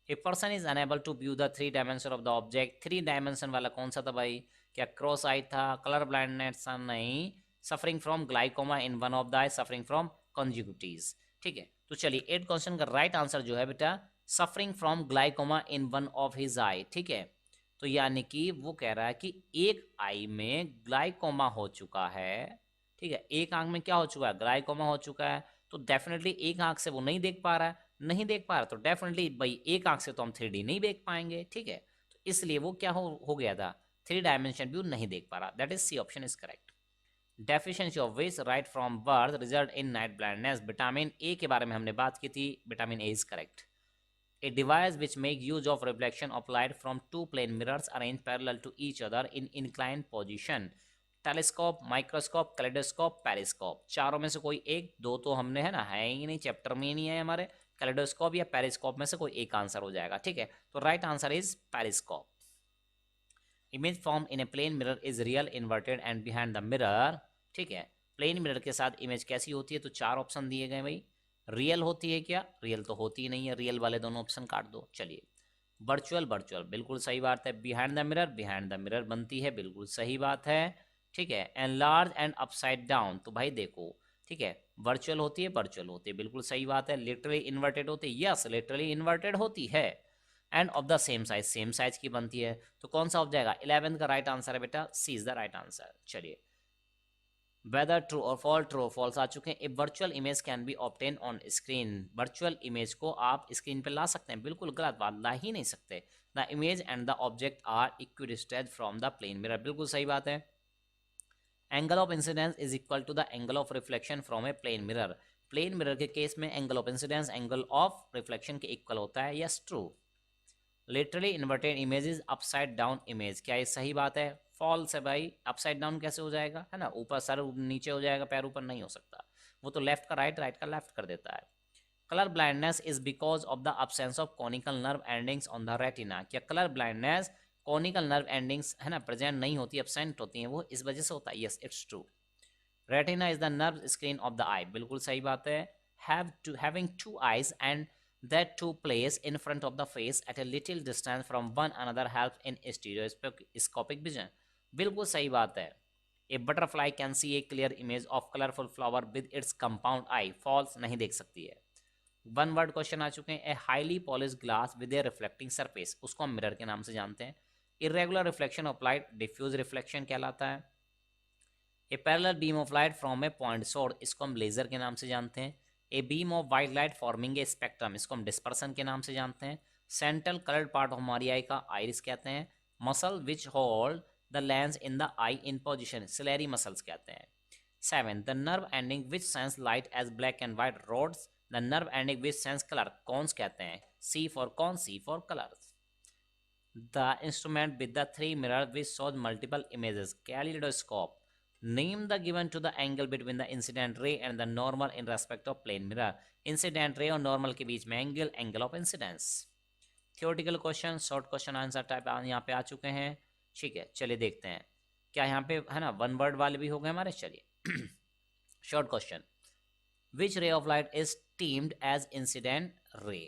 A person is unable to view the 3 dimension of the object, 3 dimension वाला कौन सा था भाई, क्या क्रॉस आई था, कलर ब्लाइंडनेस था, नहीं, suffering from glaucoma in one of the eye, suffering from conjunctivitis. ठीक है, तो चलिए 8 क्वेश्चन का राइट आंसर जो है बेटा suffering from glaucoma in one of his eye. ठीक है, तो यानी कि वो कह रहा है कि एक आई में ग्लाइकोमा हो चुका है, ठीक है, एक आंख में क्या हो चुका है, ग्लाइकोमा हो चुका है, तो डेफिनेटली एक आंख से वो नहीं देख पा रहा है, नहीं देख पा रहा तो डेफिनेटली भाई एक आंख से तो हम 3D नहीं देख पाएंगे। ठीक है, तो इसलिए वो क्या हो गया था, 3 डायमेंशन व्यू नहीं देख पा रहा, that is C option is correct. Deficiency of which right from birth result in night blindness, vitamin A के बारे में हमने बात की थी, vitamin A is correct. A device which make use of reflection of light from 2 plane mirrors arranged parallel to each other in inclined position, telescope, microscope, kaleidoscope, periscope, चारों में से कोई एक, दो तो हमने है ना, है ही नहीं, चैप्टर में ही नहीं है हमारे, कैलेडोस्कोप या पेरिस्कोप में से कोई एक आंसर हो जाएगा। ठीक है, तो right answer is periscope. Image form in a plane mirror is real, inverted and behind the mirror. ठीक है, प्लेन मिरर के साथ इमेज कैसी होती है, तो 4 ऑप्शन दिए गए भाई। रियल होती है क्या, रियल तो होती ही नहीं है, रियल वाले दोनों ऑप्शन काट दो। चलिए, वर्चुअल, वर्चुअल बिल्कुल सही बात है। Behind the mirror, behind the mirror बनती है, बिल्कुल सही बात है। ठीक है, एनलार्ज एंड अपसाइड डाउन, तो भाई देखो, ठीक है, वर्चुअल होती है, वर्चुअल होती है, बिल्कुल सही बात है। लिटरली इन्वर्टेड होती है, यस लिटरली इन्वर्टेड होती है। And of the same size की बनती है, तो कौन सा हो जाएगा, 11 का राइट आंसर है बेटा, C is the right answer. चलिए, वेदर ट्रू और फॉल्स, ट्रू और फॉल्स आ चुके हैं। A virtual image can be obtain on screen, virtual image को आप स्क्रीन पे ला सकते हैं, बिल्कुल गलत बात, ला ही नहीं सकते। The image and the object are equidistant from the plane mirror, बिल्कुल सही बात है। Angle of incidence is equal to the angle of reflection from a plane mirror, plane mirror के केस में angle of incidence angle of reflection के equal होता है, yes true. Literally inverted image is upside down image, क्या ये सही बात है, फॉल्स है भाई। अपसाइड डाउन कैसे हो जाएगा, है ना, ऊपर सर नीचे हो जाएगा, पैर ऊपर नहीं हो सकता, वो तो लेफ्ट का राइट, राइट का लेफ्ट कर देता है। Colour blindness is because of the absence of conical nerve endings on the retina, क्या colour blindness conical nerve endings, है ना, प्रेजेंट नहीं होती, एब्सेंट होती हैं, वो इस वजह से होता है, yes it's true. Retina is the nerve screen of the eye, बिल्कुल सही बात है। Having two eyes and that two place in front of the face at a little distance from one another helps in stereoscopic vision, बिल्कुल सही बात है। A butterfly can see a clear image of colorful flower with its compound eye, false, नहीं देख सकती है। One word question आ चुके हैं। A highly polish glass with a reflecting surface, उसको हम मिरर के नाम से जानते हैं। Irregular reflection of light diffuse reflection कहलाता है। A parallel beam of light from a point source, इसको हम लेजर के नाम से जानते हैं। A beam of white light forming a spectrum, इसको हम डिस्पर्सन के नाम से जानते हैं। सेंट्रल कलर्ड पार्ट ऑफ हमारी आई का आइरिस कहते हैं। Muscle which hold the lens in the eye in position, ciliary muscles कहते हैं। 7 the nerve ending which sense light as black and white rods, the nerve ending which sense colour, cones कहते हैं। C for cone, C for colours. The instrument with the 3 mirror which shows multiple images, kaleidoscope. Name the given to the angle between the incident ray and the normal in respect of plane mirror, incident ray और normal के बीच में angle, angle of incidence. Theoretical question, short question answer type यहाँ पे आ चुके हैं। ठीक है, चलिए देखते हैं क्या यहाँ पे, है ना, वन वर्ड वाले भी हो गए हमारे। चलिए, short question, which ray of light is termed as incident ray,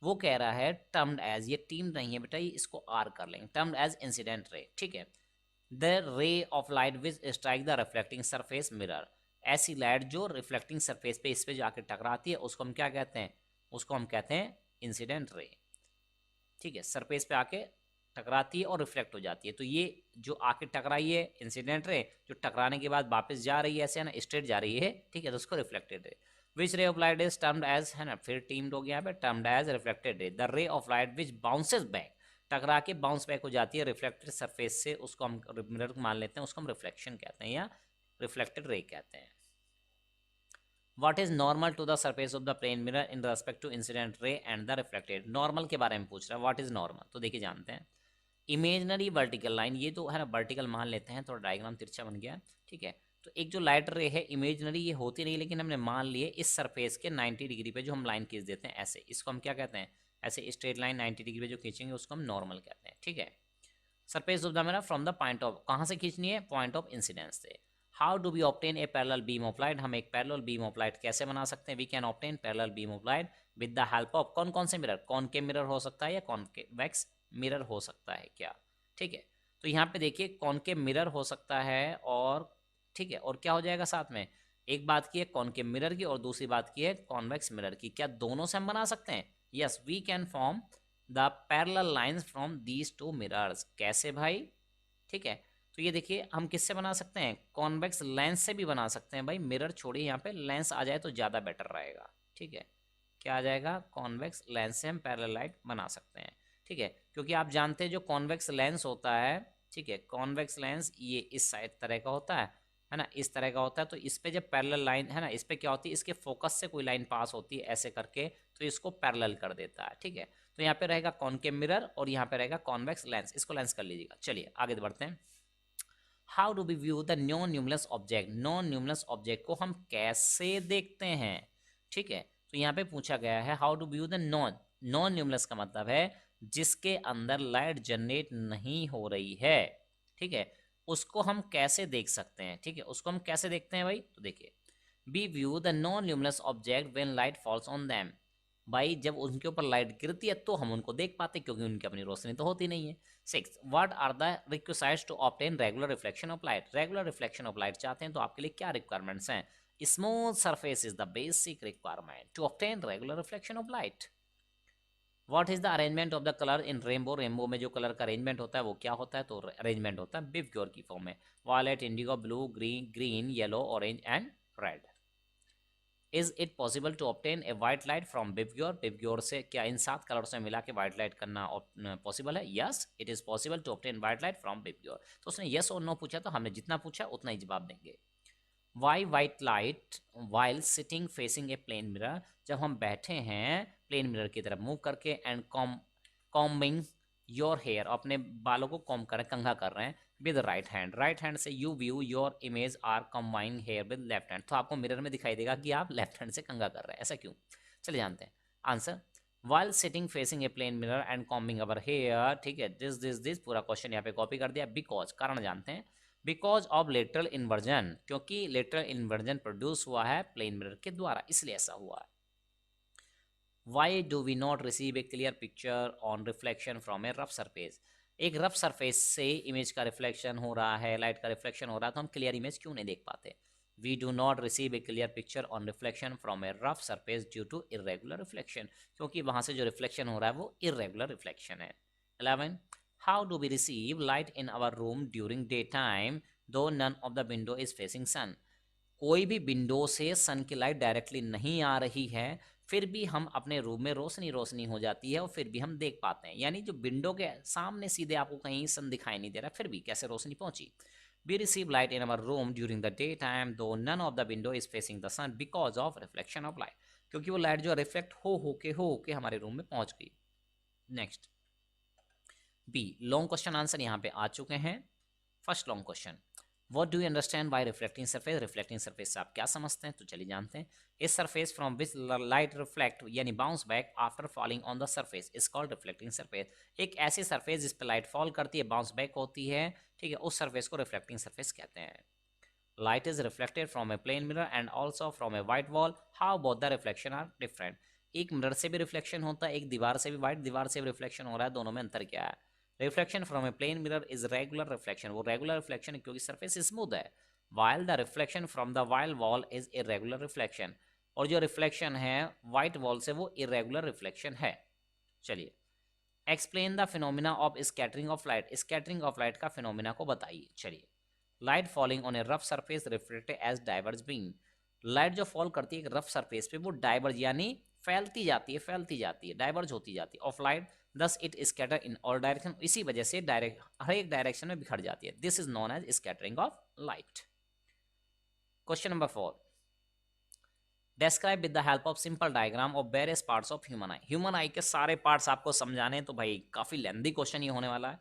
वो कह रहा है टर्म्ड एज, ये टीम्ड नहीं है बेटा, ये इसको आर कर लेंगे, टर्म्ड एज इंसिडेंट रे। ठीक है, the ray of light which strike the reflecting surface mirror, ऐसी लाइट जो रिफ्लेक्टिंग सरफेस पे इस पे जाके टकराती है, उसको हम क्या कहते हैं, उसको हम कहते हैं इंसिडेंट रे। ठीक है, सरफेस पे आके टकराती है और रिफ्लेक्ट हो जाती है, तो ये जो आके टकराई है इंसिडेंट रे, जो टकराने के बाद वापस जा रही है, ऐसे है ना, स्ट्रेट जा रही है, ठीक है, तो उसको reflected ray. Which ray of light is termed as, है ना, फिर टीम्ड हो गया है, termed as reflected ray. The ray of light which bounces back, टकरा के बाउंस बैक हो जाती है रिफ्लेक्टेड सरफेस से, उसको हम मिरर मान लेते हैं, उसको हम रिफ्लेक्शन कहते हैं या रिफ्लेक्टेड रे कहते हैं। What is normal to the surface of the plane mirror in respect to incident ray and the reflected, normal के बारे में पूछ रहा है, व्हाट इज नॉर्मल, तो देखिए जानते हैं। इमेजनरी वर्टिकल लाइन, ये तो है ना वर्टिकल मान लेते हैं, थोड़ा डायग्राम तिरछा बन गया। ठीक है, तो एक जो लाइट रे है इमेजनरी, ये होती नहीं, लेकिन हमने मान लिए इस सरफेस के 90 डिग्री पे जो हम लाइन खींच देते हैं ऐसे, इसको हम क्या कहते हैं, ऐसे स्ट्रेट लाइन 90 डिग्री पे जो खींचेंगे उसको हम नॉर्मल कहते हैं। ठीक है, surface of the mirror from the point of, कहाँ से खींचनी है, पॉइंट ऑफ इंसिडेंस से। How do we obtain a parallel beam of light, हम एक पैरेलल बीम ऑफ लाइट कैसे बना सकते हैं, we can obtain parallel beam of light with the help of, कौन कौन से मिरर, कॉनकेव मिरर हो सकता है या कॉन्वेक्स मिरर हो सकता है क्या। ठीक है, तो यहाँ पे देखिए कॉनकेव मिरर हो सकता है, और ठीक है, और क्या हो जाएगा साथ में, एक बात की है कॉनकेव मिरर की और दूसरी बात की है कॉन्वेक्स मिरर की, क्या दोनों से हम बना सकते हैं, yes we can form the parallel lines from these two mirrors, कैसे भाई। ठीक है, तो ये देखिए हम किससे बना सकते हैं, कॉन्वेक्स लेंस से भी बना सकते हैं भाई, मिरर छोड़िए, यहाँ पे लेंस आ जाए तो ज़्यादा बेटर रहेगा। ठीक है, क्या आ जाएगा, कॉन्वेक्स लेंस से हम पैरेलल लाइट बना सकते हैं। ठीक है, क्योंकि आप जानते हैं जो कॉन्वेक्स लेंस होता है, ठीक है, कॉन्वेक्स लेंस ये इस साइड तरह का होता है ना, इस तरह का होता है, तो इस पे जब पैरेलल लाइन है ना, इस पे क्या होती है, इसके फोकस से कोई लाइन पास होती है ऐसे करके, तो इसको पैरेलल कर देता है। ठीक है, तो यहाँ पे रहेगा कॉनकेव मिरर और यहाँ पे रहेगा कॉन्वेक्स लेंस, इसको लेंस कर लीजिएगा। चलिए आगे बढ़ते हैं। How do we view the non numerous object, non numerous object को हम कैसे देखते हैं। ठीक है, तो यहाँ पे पूछा गया है how do view the non, non numerous का मतलब है जिसके अंदर लाइट जनरेट नहीं हो रही है। ठीक है, उसको हम कैसे देख सकते हैं, ठीक है, उसको हम कैसे देखते हैं भाई, तो देखिए, we view the non luminous object when light falls on them. भाई जब उनके ऊपर लाइट गिरती है तो हम उनको देख पाते, क्योंकि उनकी अपनी रोशनी तो होती नहीं है। 6, what are the requisites to obtain regular reflection of light. Regular reflection of light चाहते हैं तो आपके लिए क्या रिक्वायरमेंट्स हैं। Smooth surface is the basic requirement to obtain regular reflection of light. What is the arrangement of the colour in rainbow. Rainbow में जो colour का अरेंजमेंट होता है वो क्या होता है, तो अरेंजमेंट होता है बिवग्योर की फॉर्म में, violet, indigo, blue, green, yellow, orange and red. Is it possible to obtain a white light from VIBGYOR. VIBGYOR से क्या इन 7 कलर से मिला के वाइट लाइट करना पॉसिबल है। Yes, it is possible to obtain white light from VIBGYOR. तो उसने यस और नो पूछा, तो हमने जितना पूछा उतना ही जवाब देंगे। Why white light while sitting facing a plane mirror. जब हम बैठे हैं प्लेन मिरर की तरफ मुंह करके, एंड कॉम्बिंग योर हेयर, अपने बालों को कॉम्ब कर कंघा कर रहे हैं with right hand. Right hand से you view your image are combing hair with left hand. तो आपको मिरर में दिखाई देगा कि आप लेफ्ट हैंड से कंघा कर रहे हैं, ऐसा क्यों। चलिए जानते हैं answer. While sitting facing a plane mirror and combing our hair, ठीक है, दिस पूरा क्वेश्चन यहाँ पे कॉपी कर दिया। बिकॉज, कारण जानते हैं, बिकॉज ऑफ लेटरल इन्वर्जन, क्योंकि लेटरल इन्वर्जन प्रोड्यूस हुआ है प्लेन मिरर के द्वारा, इसलिए ऐसा हुआ है। Why do we not receive a clear picture on reflection from a rough surface. एक रफ सरफेस से इमेज का रिफ्लेक्शन हो रहा है, लाइट का रिफ्लेक्शन हो रहा है, तो हम क्लियर इमेज क्यों नहीं देख पाते। We do not receive a clear picture on reflection from a rough surface due to irregular reflection, क्योंकि वहां से जो रिफ्लेक्शन हो रहा है वो इरेगुलर रिफ्लेक्शन है। 11, how do we receive light in our room during day time though none of the window is facing sun. कोई भी विंडो से सन की लाइट डायरेक्टली नहीं आ रही है, फिर भी हम अपने रूम में रोशनी रोशनी हो जाती है और फिर भी हम देख पाते हैं। यानी जो विंडो के सामने सीधे आपको कहीं सन दिखाई नहीं दे रहा, फिर भी कैसे रोशनी पहुंची। We receive light in our room during the daytime though none of the window is facing the sun because of reflection of light, क्योंकि वो लाइट जो रिफ्लेक्ट हो के हमारे रूम में पहुंच गई। Next B, long question answer यहाँ पे आ चुके हैं। First long question, what do you understand by reflecting surface. Reflecting surface से आप क्या समझते हैं, तो चलिए जानते हैं। इस surface from which light reflect यानी bounce back after falling on the surface is called reflecting surface. एक ऐसी सरफेस जिस पर लाइट फॉल करती है, बाउंस बैक होती है, ठीक है, उस सरफेस को रिफ्लेक्टिंग सरफेस कहते हैं। Light is reflected from a plane mirror and also from a white wall, how both the reflection are different. एक मिरर से भी रिफ्लेक्शन होता है, एक दीवार से भी, वाइट दीवार से भी रिफ्लेक्शन हो रहा है, दोनों में अंतर क्या है। Reflection from a plane mirror is regular reflection, वो रेगुलर रिफ्लेक्शन है क्योंकि सरफेस स्मूथ है। While the reflection from the while wall is irregular reflection, और जो रिफ्लेक्शन है वाइट वॉल से वो इरेगुलर रिफ्लेक्शन है। चलिए, explain the phenomena of scattering of light. Scattering of light का फिनोमिना को बताइए। चलिए, light falling on a rough surface reflected as diverge beam. Light जो फॉल करती है एक रफ सरफेस पे, वो डाइवर्ज यानी फैलती जाती है, डाइवर्ज होती जाती है of light, thus it scatter in all direction, इसी वजह से डायरेक्ट हर एक डायरेक्शन में बिखर जाती है। This is known as scattering of light. Question number 4, describe with the help of simple diagram of various parts of human eye. Human eye के सारे पार्ट्स आपको समझाने, तो भाई काफी लेंथी क्वेश्चन ये होने वाला है।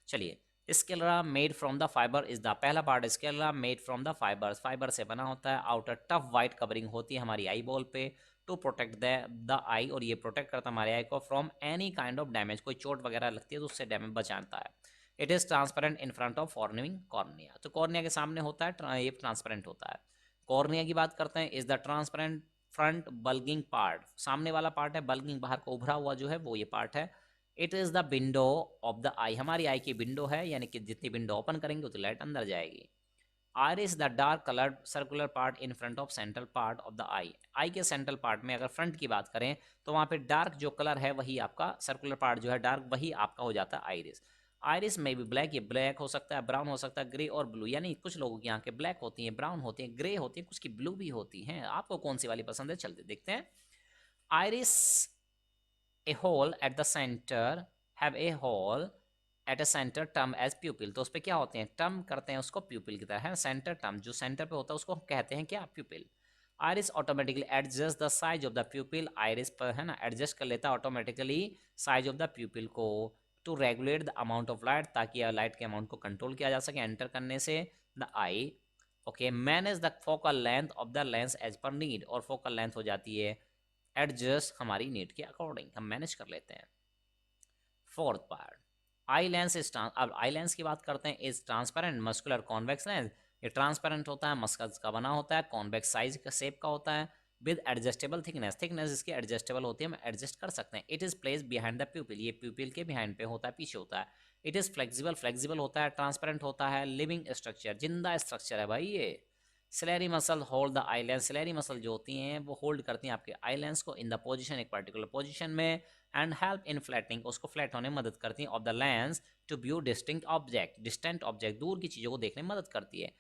चलिए, sclera made from the fibre is the, पहला part sclera made from the fibres, fibre से बना होता है। आउटर टफ वाइट कवरिंग होती है हमारी आई बॉल पे टू प्रोटेक्ट द आई, और ये प्रोटेक्ट करता है हमारे आई को from any kind of damage, कोई चोट वगैरह लगती है तो उससे डैमेज बचाता है। It is transparent in front of forming cornea, तो कॉर्निया के सामने होता है, ये ट्रांसपेरेंट होता है। कॉर्निया की बात करते हैं, is the transparent front bulging part, सामने वाला पार्ट है, बल्गिंग बाहर को उभरा हुआ जो है वो ये पार्ट है। It is the window of the eye, हमारी आई की विंडो है, यानी कि जितनी विंडो ओपन करेंगे उतनी लाइट अंदर जाएगी। Iris the dark coloured circular part in front of central part of the eye. Eye के सेंट्रल पार्ट में अगर फ्रंट की बात करें तो वहां पे डार्क जो कलर है वही आपका, सर्कुलर पार्ट जो है डार्क, वही आपका हो जाता है आइरिस। आइरिस में भी ब्लैक, ये ब्लैक हो सकता है, ब्राउन हो सकता है, ग्रे और ब्लू, यानी कुछ लोगों की आंखें ब्लैक होती हैं, ब्राउन होती हैं, ग्रे होती हैं, कुछ की ब्लू भी होती हैं। आपको कौन सी वाली पसंद है, चलते देखते हैं। Iris a hole at the centre, have a hole at a centre term as pupil, तो उस पर क्या होते हैं, टर्म करते हैं उसको प्यूपिल की तरह है। सेंटर टर्म जो सेंटर पे होता है उसको कहते हैं क्या, pupil. Iris automatically adjust the size of the pupil, iris पर है ना एडजस्ट कर लेता है automatically size of the pupil को to regulate the amount of light, ताकि लाइट के अमाउंट को कंट्रोल किया जा सके एंटर करने से the eye. Okay, manage the focal length of the lens as per need, और फोकल लेंथ हो जाती है एडजस्ट हमारी नीड के अकॉर्डिंग, हम मैनेज कर लेते हैं। Fourth part, eye lens is अब आई लेंस की बात करते हैं। Is transparent muscular convex lens, ये ट्रांसपेरेंट होता है, मस्कल्स का बना होता है, कॉन्वेक्स साइज का शेप का होता है, विद एडजस्टेबल थिकनेस, थिकनेस इसकी एडजस्टेबल होती है, हम एडजस्ट कर सकते हैं। It is place behind the प्यूपिल, ये प्यूपिल के बिहाइंड पे होता है, पीछे होता है। इट इज फ्लेक्सिबल, फ्लेक्सिबल होता है, ट्रांसपेरेंट होता है, लिविंग स्ट्रक्चर, जिंदा स्ट्रक्चर है भाई ये। Ciliary muscle hold the eye lens, ciliary muscle जो होती हैं वो होल्ड करती हैं आपके आई लेंस को इन द पोजिशन, एक पर्टिकुलर पोजिशन में, एंड हेल्प इन फ्लैटनिंग, उसको फ्लैट होने में मदद करती हैं, of the lens to view distinct object, distant object, दूर की चीज़ों को देखने में मदद करती है,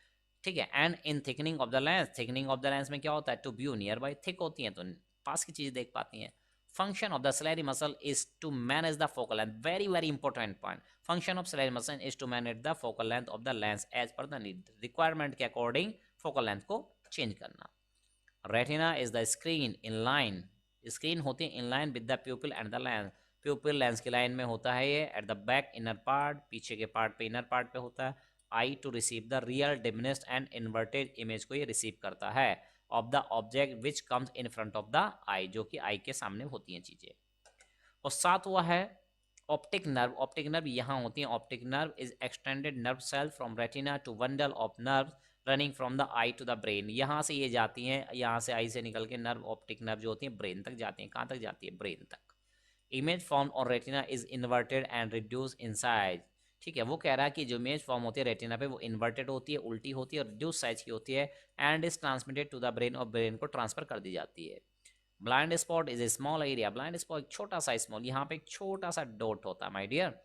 ठीक है। And in thickening of the lens, thickening of the lens में क्या होता है, to view nearby, thick होती हैं तो पास की चीज़ देख पाती हैं। Function of the ciliary muscle is to manage the focal length, very very important point, function of ciliary muscle is to manage the focal length of the lens as per the need, requirement के according focal length को change करना। Retina is the screen in line, screen होती है in line with the pupil and the lens, pupil lens की line में होता है ये, at the back inner part, पीछे के पार्ट पे इनर पार्ट पे होता है। Eye to receive the real diminished and inverted image को ये रिसीव करता है, of the object which comes in front of the eye, जो कि आई के सामने होती हैं चीजें। और साथ हुआ है ऑप्टिक नर्व, ऑप्टिक नर्व यहाँ होती है, optic nerve is extended nerve cell from retina to bundle of nerve running from the eye to the brain, यहाँ से ये जाती हैं, यहाँ से आई से निकल के नर्व, ऑप्टिक नर्व जो होती है ब्रेन तक जाती हैं, कहाँ तक जाती है, ब्रेन तक। Image form on retina is inverted and reduce in size, ठीक है, वो कह रहा है कि जो इमेज फॉर्म होती है रेटिना पे वो इन्वर्टेड होती है, उल्टी होती है और रिड्यूस साइज की होती है, and is transmitted to the brain, और ब्रेन को ट्रांसफर कर दी जाती है। Blind spot is a small area, blind spot एक छोटा सा, स्मॉल, यहाँ पे एक छोटा सा डॉट होता है my dear,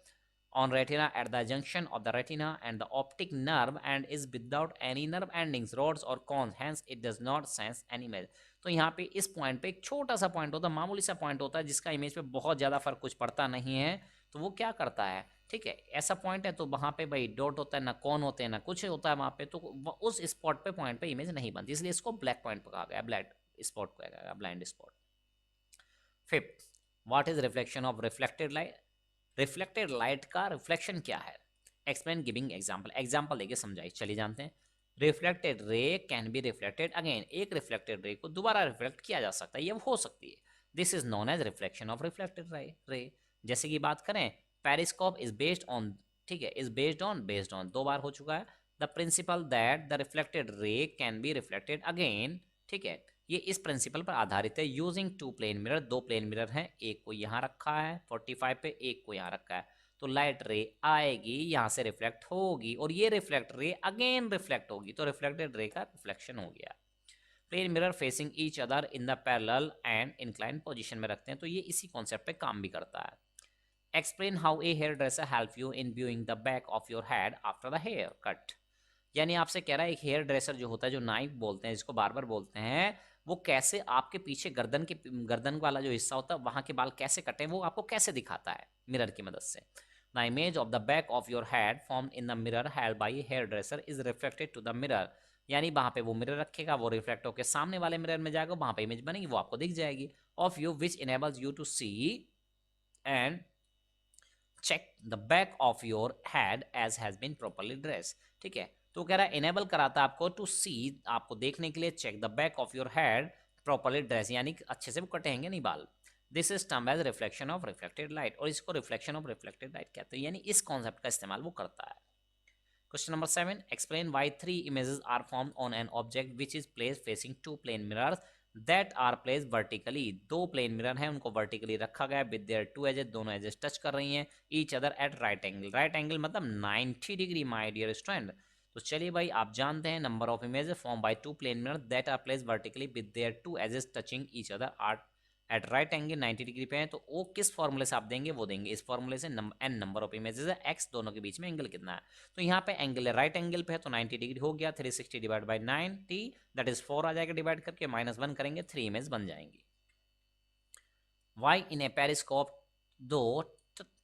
on retina at the junction of the retina and the optic nerve and is without any nerve endings, rods or cones, hence it does not sense any image। तो यहाँ पे इस point पे एक छोटा सा point होता है, मामूली सा पॉइंट होता है, जिसका इमेज पे बहुत ज़्यादा फर्क कुछ पड़ता नहीं है, तो वो क्या करता है, ठीक है, ऐसा पॉइंट है तो वहाँ पे भाई डॉट होता है, ना कौन होते हैं ना कुछ होता है वहाँ पे, तो उस स्पॉट पे पॉइंट पे इमेज नहीं बनती, इसलिए इसको ब्लैक पॉइंट कहा गया, ब्लैक स्पॉट कहा गया, blind spot. Fifth, what is reflection of reflected light, reflected light का रिफ्लेक्शन क्या है, एक्सप्लेन गिविंग एग्जांपल, एग्जांपल देके समझाइए, चलिए जानते हैं। Reflected ray can be reflected again, एक रिफ्लेक्टेड रे को दोबारा रिफ्लेक्ट किया जा सकता है, ये हो सकती है, this is known as reflection of reflected ray. जैसे कि बात करें पेरिस्कोप इज बेस्ड ऑन, ठीक है, इज बेस्ड ऑन दो बार हो चुका है, the principal that the reflected रे कैन बी रिफ्लेक्टेड अगेन, ठीक है, ये इस प्रिंसिपल पर आधारित है। यूजिंग टू प्लेन मिरर, दो प्लेन मिरर हैं, एक को यहाँ रखा है 45 पे, एक को यहाँ रखा है, तो लाइट रे आएगी यहाँ से रिफ्लेक्ट होगी और ये रिफ्लेक्ट रे अगेन रिफ्लेक्ट होगी, तो रिफ्लेक्टेड रे का रिफ्लेक्शन हो गया। Plane mirror facing each other in the parallel and incline position में रखते हैं, तो ये इसी कॉन्सेप्ट पे काम भी करता है। Explain how a hairdresser help you in viewing the back of your head after the haircut, यानी आपसे कह रहा है एक हेयर ड्रेसर जो होता है, जो नाइफ बोलते हैं, जिसको बार बार बोलते हैं, वो कैसे आपके पीछे गर्दन वाला जो हिस्सा होता है वहां के बाल कैसे कटे, वो आपको कैसे दिखाता है मिरर की मदद से। The image of the back of your head form in the mirror held by hairdresser is reflected to the mirror, यानी वहां पे वो मिरर रखेगा, वो रिफ्लेक्ट होकर सामने वाले मिरर में जाएगा, वहां पे इमेज बनेगी, वो आपको दिख जाएगी, of you which enables you to see and check the back of your head as has been properly dress, ठीक है, तो कह रहा है इनेबल कराता है आपको टू सी, आपको देखने के लिए, check the back of your head properly dress, यानी अच्छे से वो कटेंगे नहीं बाल, this is term as reflection of reflected light, और इसको रिफ्लेक्शन ऑफ रिफ्लेक्टेड लाइट कहते हैं, यानी इस कॉन्सेप्ट का इस्तेमाल वो करता है। Question number 7, explain why 3 images are formed on an object which is placed facing two plane mirrors that are placed vertically, दो प्लेन मिरर हैं उनको वर्टिकली रखा गया, विद देयर टू एजेस, दोनों एजेस टच कर रही हैं each other at right angle, right angle मतलब 90 डिग्री माय डियर स्टूडेंट। तो चलिए भाई आप जानते हैं number of images form by two plane mirror that are placed vertically with their two edges touching each other are at right angle 90 degree पे है, तो वो किस फॉर्मूले से आप देंगे, वो देंगे इस फॉर्मूले से, एन नंबर ऑफ इमेजेस है, एक्स दोनों के बीच में एंगल कितना है, तो यहाँ पे एंगल है राइट एंगल पे है तो 90 डिग्री हो गया, 360 डिवाइड बाई 90 दैट इज 4 आ जाएगा, डिवाइड करके -1 करेंगे, 3 इमेज बन जाएंगी। वाई इन ए पेरिस्कोप दो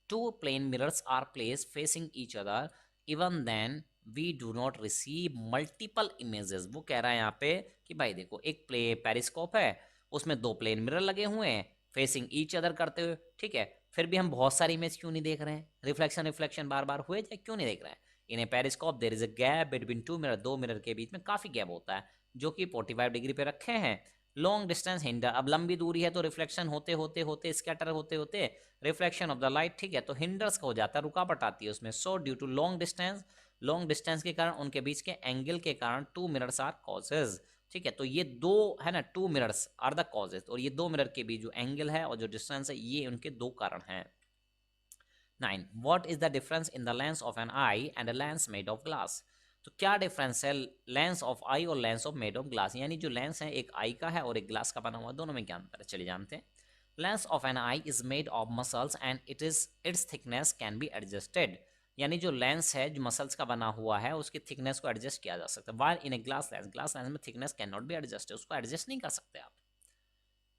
two plane mirrors are placed facing each other even then we do not receive multiple images, वो कह रहा है यहाँ पे कि भाई देखो एक पेरिस्कोप है, उसमें दो प्लेन मिरर लगे हुए हैं फेसिंग ईच अदर करते हुए, ठीक है, फिर भी हम बहुत सारी इमेज क्यों नहीं देख रहे हैं, रिफ्लेक्शन रिफ्लेक्शन बार बार हुए जाए क्यों नहीं देख रहे हैं। In a periscope there is a gap between two mirror, दो मिरर के बीच में काफी गैप होता है, जो कि 45 डिग्री पे रखे हैं, लॉन्ग डिस्टेंस हिंडर, अब लंबी दूरी है तो रिफ्लेक्शन होते होते होते स्कैटर होते होते रिफ्लेक्शन ऑफ द लाइट, ठीक है, तो हिंडर्स हो जाता है, रुकावट आती है उसमें। So due to long distance के कारण, उनके बीच के एंगल के कारण, टू मिरर्स आर कॉजेज, ठीक है, तो ये दो है ना, two mirrors are the causes, और ये दो मिरर के बीच जो एंगल है और जो डिस्टेंस है ये उनके दो कारण हैं। 9. What is the difference in the lens of an eye and a lens made of glass? तो क्या डिफरेंस है लेंस ऑफ आई और lens of made of glass, यानी जो लेंस है एक आई का है और एक ग्लास का बना हुआ, दोनों में क्या अंतर है, चलिए जानते हैं। Lens of an eye is made of muscles and its thickness can be adjusted, यानी जो लेंस है जो मसल्स का बना हुआ है उसकी थिकनेस को एडजस्ट किया जा सकता है। While in a glass lens में thickness can not be adjusted, उसको एडजस्ट नहीं कर सकते आप।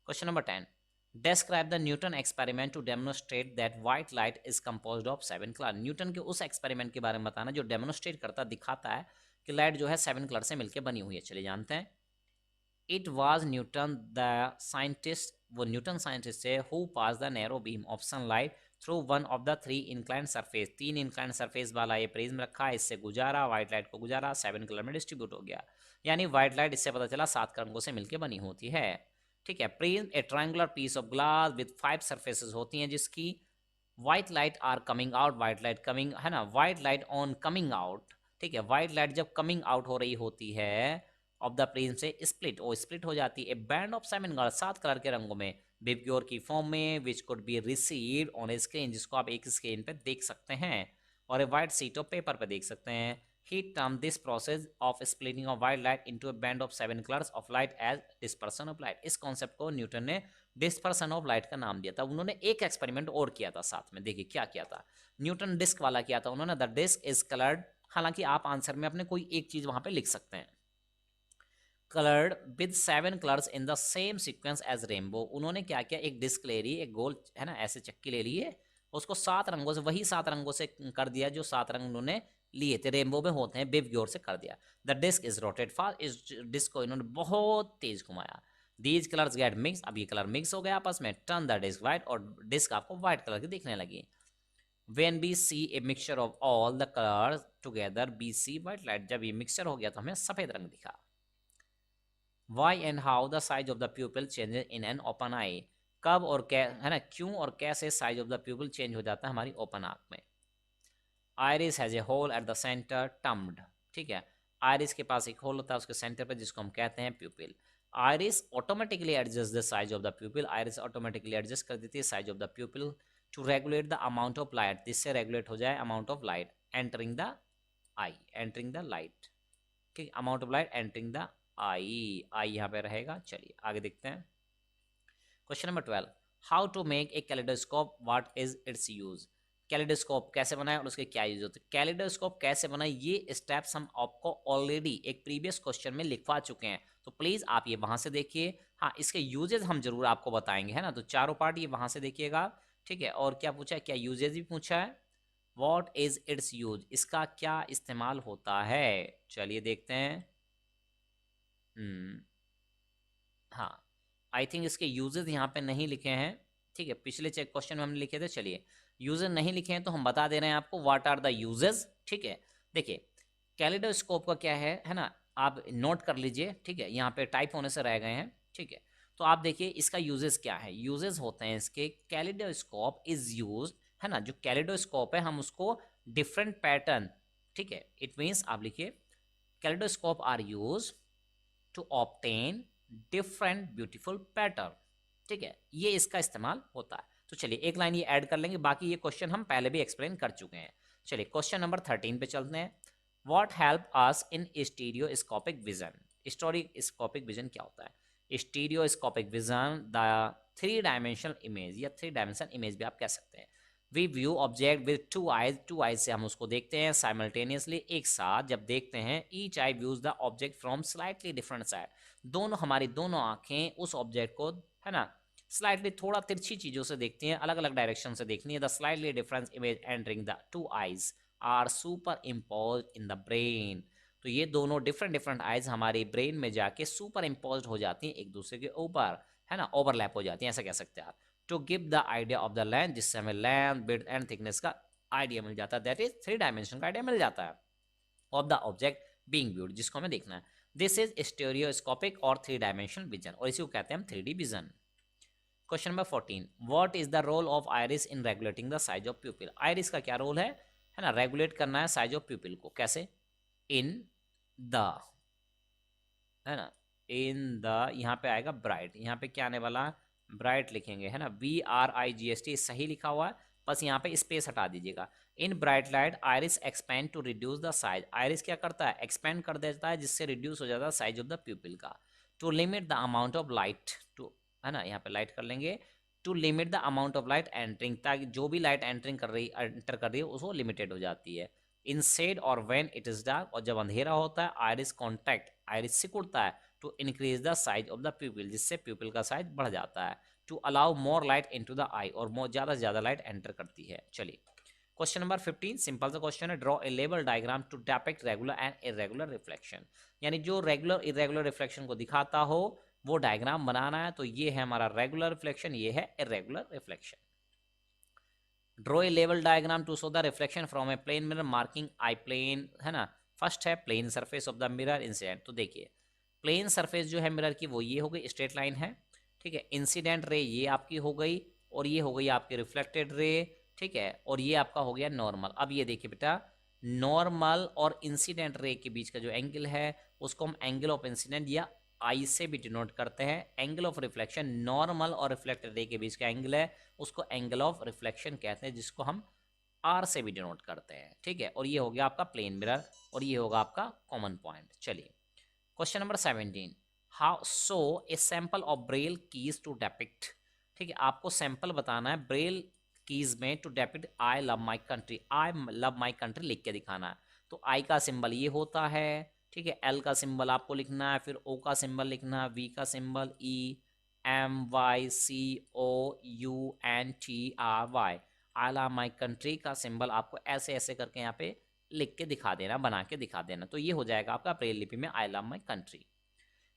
Question number 10. Describe the Newton experiment to demonstrate that white light is composed of 7 colors. Newton के उस एक्सपेरिमेंट के बारे में बताना जो डेमोन्स्ट्रेट करता दिखाता है कि लाइट जो है 7 कलर से मिलकर बनी हुई है। चलिए जानते हैं। It was Newton the scientist, वो न्यूटन साइंटिस्ट है, who pass the narrow beam of sunlight through one of the 3 inclined surface, 3 inclined surface वाला ये प्रिज्म रखा, इससे गुजारा, व्हाइट लाइट को गुजारा, 7 कलर में डिस्ट्रीब्यूट हो गया। यानी व्हाइट लाइट इससे पता चला 7 रंगों से मिलकर बनी होती है, ठीक है। Prism a triangular piece of glass with 5 surfaces होती हैं जिसकी white light are coming out, white light coming है ना, white light on coming out, ठीक है, व्हाइट लाइट जब कमिंग आउट हो रही होती है ऑफ द प्रिज्म से स्प्लिट हो जाती है। A band of 7 colour, 7 colour के रंगों में, बिब्योर की फॉर्म में, which could be received on A screen, जिसको आप एक स्क्रीन पे देख सकते हैं और ए वाइट शीट ऑफ पेपर पे देख सकते हैं। He termed this process of splitting of white light into a band of 7 colors of light as dispersion of light. इस कॉन्सेप्ट को न्यूटन ने डिस्पर्सन ऑफ लाइट का नाम दिया था। उन्होंने एक एक्सपेरिमेंट और किया था साथ में, देखिए क्या किया था। न्यूटन डिस्क वाला किया था उन्होंने, द डिस्क इज कलर्ड, हालांकि आप आंसर में अपने कोई एक चीज वहां पे लिख सकते हैं, coloured with 7 colours in the same sequence as rainbow. उन्होंने क्या किया, एक डिस्क ले ली, एक गोल है ना ऐसे चक्की ले लिए, उसको 7 रंगों से, वही 7 रंगों से कर दिया जो 7 रंग उन्होंने लिए थे रेनबो में होते हैं, बिब्योर से कर दिया। The disc is rotate fast, इस डिस्क को इन्होंने बहुत तेज घुमाया। दीज कलर्स गेट मिक्स, अब ये कलर मिक्स हो गया आपस में, टर्न द डिस्क व्हाइट, और डिस्क आपको व्हाइट कलर की दिखने लगी। When we see a mixture of all the colors together we see white light, जब ये मिक्सचर हो गया तो हमें सफेद रंग दिखा। Why and how the size of the pupil changes in an open eye, कब और क्या है ना, क्यों और कैसे size of the pupil change हो जाता है हमारी ओपन आंख में। Iris has a hole at the centre termed, ठीक है, आयरिस के पास एक होल होता है उसके सेंटर पे जिसको हम कहते हैं pupil. Iris automatically adjust the size of the pupil, iris automatically adjust कर देती है size of the pupil to regulate the amount of light, जिससे रेगुलेट हो जाए amount of light entering the eye, entering the light, ठीक, amount of light entering the eye, eye यहाँ पे रहेगा। चलिए आगे देखते हैं। Question number 12, how to make a kaleidoscope, what is its use. Kaleidoscope कैसे बनाए और उसके क्या यूज होते हैं, कैलेडोस्कोप कैसे बनाए, ये स्टेप्स हम आपको ऑलरेडी एक प्रीवियस क्वेश्चन में लिखवा चुके हैं, तो प्लीज आप ये वहां से देखिए। हाँ, इसके यूजेज हम जरूर आपको बताएंगे, है ना, तो चारों पार्ट ये वहां से देखिएगा, ठीक है। और क्या पूछा है, क्या यूजेज भी पूछा है, व्हाट इज इट्स यूज, इसका क्या इस्तेमाल होता है, चलिए देखते हैं। हाँ, आई थिंक इसके यूजेस यहाँ पे नहीं लिखे हैं, ठीक है, पिछले चेक क्वेश्चन में हमने लिखे थे। चलिए यूजेस नहीं लिखे हैं तो हम बता दे रहे हैं आपको, व्हाट आर द यूजेस, ठीक है। देखिए कैलिडोस्कोप का क्या है ना, आप नोट कर लीजिए, ठीक है, यहाँ पे टाइप होने से रह गए हैं, ठीक है। तो आप देखिए इसका यूजेस क्या है, यूजेस होते हैं इसके, कैलिडोस्कोप इज यूज, है ना, जो कैलिडोस्कोप है हम उसको डिफरेंट पैटर्न, ठीक है, इट मीन्स आप लिखिए kaleidoscope are use to obtain different beautiful pattern, ठीक है, ये इसका इस्तेमाल होता है। तो चलिए एक लाइन ये ऐड कर लेंगे, बाकी ये क्वेश्चन हम पहले भी एक्सप्लेन कर चुके हैं। चलिए क्वेश्चन नंबर 13 पे चलते हैं। What help us in stereoscopic vision, stereoscopic vision क्या होता है, stereoscopic vision the 3 dimensional image या 3 डायमेंशनल इमेज भी आप कह सकते हैं। We view object with 2 eyes, 2 eyes से हम उसको देखते हैं साइमल्टेनियसली, एक साथ जब देखते हैं, each I views the object from slightly different side, दोनों हमारी दोनों आंखें उस ऑब्जेक्ट को, है ना, स्लाइटली थोड़ा तिरछी चीजों से देखती हैं, अलग अलग डायरेक्शन से देखनी है। The slightly difference image entering the 2 eyes are superimpose in the brain, तो ये दोनों डिफरेंट आइज हमारी ब्रेन में जाके सुपर इम्पोज हो जाती हैं एक दूसरे के ऊपर, है ना, ओवरलैप हो जाती हैं, ऐसा कह सकते हैं आप। To give the idea of the length, जिससे हमें लेंथ, विड्थ एंड थिकनेस का आइडिया मिल जाता है, दैट इज 3 डायमेंशन का आइडिया मिल जाता है of the object being viewed, जिसको हमें देखना है। दिस इज स्टेरियोस्कोपिक और 3 डायमेंशनल विजन, और इसी को कहते हैं हम 3D vision. Question number 14, what is the role of iris in regulating the size of pupil. Iris का क्या रोल है ना, रेगुलेट करना है साइज ऑफ प्यूपिल को। कैसे? इन द, है ना, इन द, यहाँ पे आएगा ब्राइट, यहाँ पे क्या आने वाला, ब्राइट लिखेंगे, है ना, BRIGHT सही लिखा हुआ है, बस यहाँ पे स्पेस हटा दीजिएगा। In bright light iris expand to reduce the size, iris क्या करता है, एक्सपेंड कर देता है, जिससे रिड्यूस हो जाता है साइज ऑफ द प्यूपिल का। To limit the amount of light, to, है ना, यहाँ पे लाइट कर लेंगे, to limit the amount of light entering, ताकि जो भी लाइट एंटर कर रही है उसको लिमिटेड हो जाती है। इन शेड और व्हेन इट इज डार्क, और जब अंधेरा होता है आइरिस कॉन्टैक्ट, आइरिस सिकुड़ता है to increase the size of the pupil, जिससे प्यूपिल का साइज बढ़ जाता है। To allow more light into the eye, और मोर ज़्यादा से ज़्यादा लाइट एंटर करती है। चलिए क्वेश्चन नंबर 15, सिंपल सा क्वेश्चन है, draw a level diagram to depict regular and irregular reflection, यानी जो रेगुलर इरेगुलर रिफ्लेक्शन को दिखाता हो वो डायग्राम बनाना है। तो ये है हमारा रेगुलर रिफ्लेक्शन, ये है irregular reflection. Draw a level diagram to show the reflection from a plane mirror marking I plane, है ना। फर्स्ट है plane surface of the mirror incident, तो देखिए प्लेन सरफेस जो है मिरर की वो ये हो गई, स्ट्रेट लाइन है, ठीक है। इंसिडेंट रे ये आपकी हो गई, और ये हो गई आपकी रिफ्लेक्टेड रे, ठीक है, और ये आपका हो गया नॉर्मल। अब ये देखिए बेटा, नॉर्मल और इंसिडेंट रे के बीच का जो एंगल है उसको हम एंगल ऑफ इंसिडेंट या आई से भी डिनोट करते हैं। एंगल ऑफ रिफ्लेक्शन नॉर्मल और रिफ्लेक्टेड रे के बीच का एंगल है, उसको एंगल ऑफ रिफ्लेक्शन कहते हैं, जिसको हम आर से भी डिनोट करते हैं, ठीक है। और ये हो गया आपका प्लेन मिरर, और ये होगा आपका कॉमन पॉइंट। चलिए question number 17, how so a sample of Braille keys to depict, ठीक है, आपको सैंपल बताना है ब्रेल कीज में to depict I love my country, I love my country लिख के दिखाना है। तो आई का सिंबल ये होता है, ठीक है, एल का सिंबल आपको लिखना है, फिर ओ का सिंबल लिखना है, वी का symbol EMYCOUNTRY, I love my country का सिंबल आपको ऐसे ऐसे करके यहाँ पे लिख के दिखा देना, बना के दिखा देना। तो ये हो जाएगा आपका ब्रेल लिपि में I love my country.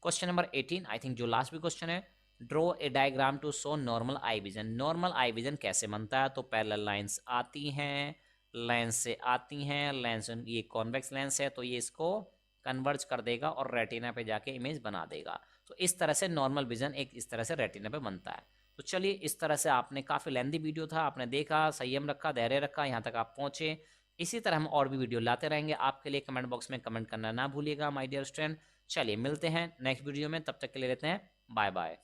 Question number 18, I think जो लास्ट भी क्वेश्चन है, draw a diagram to show normal eye vision. Normal eye vision कैसे बनता है, तो पैरेलल लाइंस आती हैं, लेंस से आती हैं, लेंस ये कॉन्वेक्स लेंस है तो ये इसको कन्वर्ज कर देगा और रेटिना पे जाके इमेज बना देगा। तो इस तरह से नॉर्मल विजन एक इस तरह से रेटिना पे बनता है। तो चलिए इस तरह से आपने काफ़ी लेंथी वीडियो था, आपने देखा, संयम रखा, धैर्य रखा, यहाँ तक आप पहुँचे। इसी तरह हम और भी वीडियो लाते रहेंगे आपके लिए। कमेंट बॉक्स में कमेंट करना ना भूलिएगा माय डियर स्टूडेंट। चलिए मिलते हैं नेक्स्ट वीडियो में, तब तक के लिए लेते हैं बाय बाय।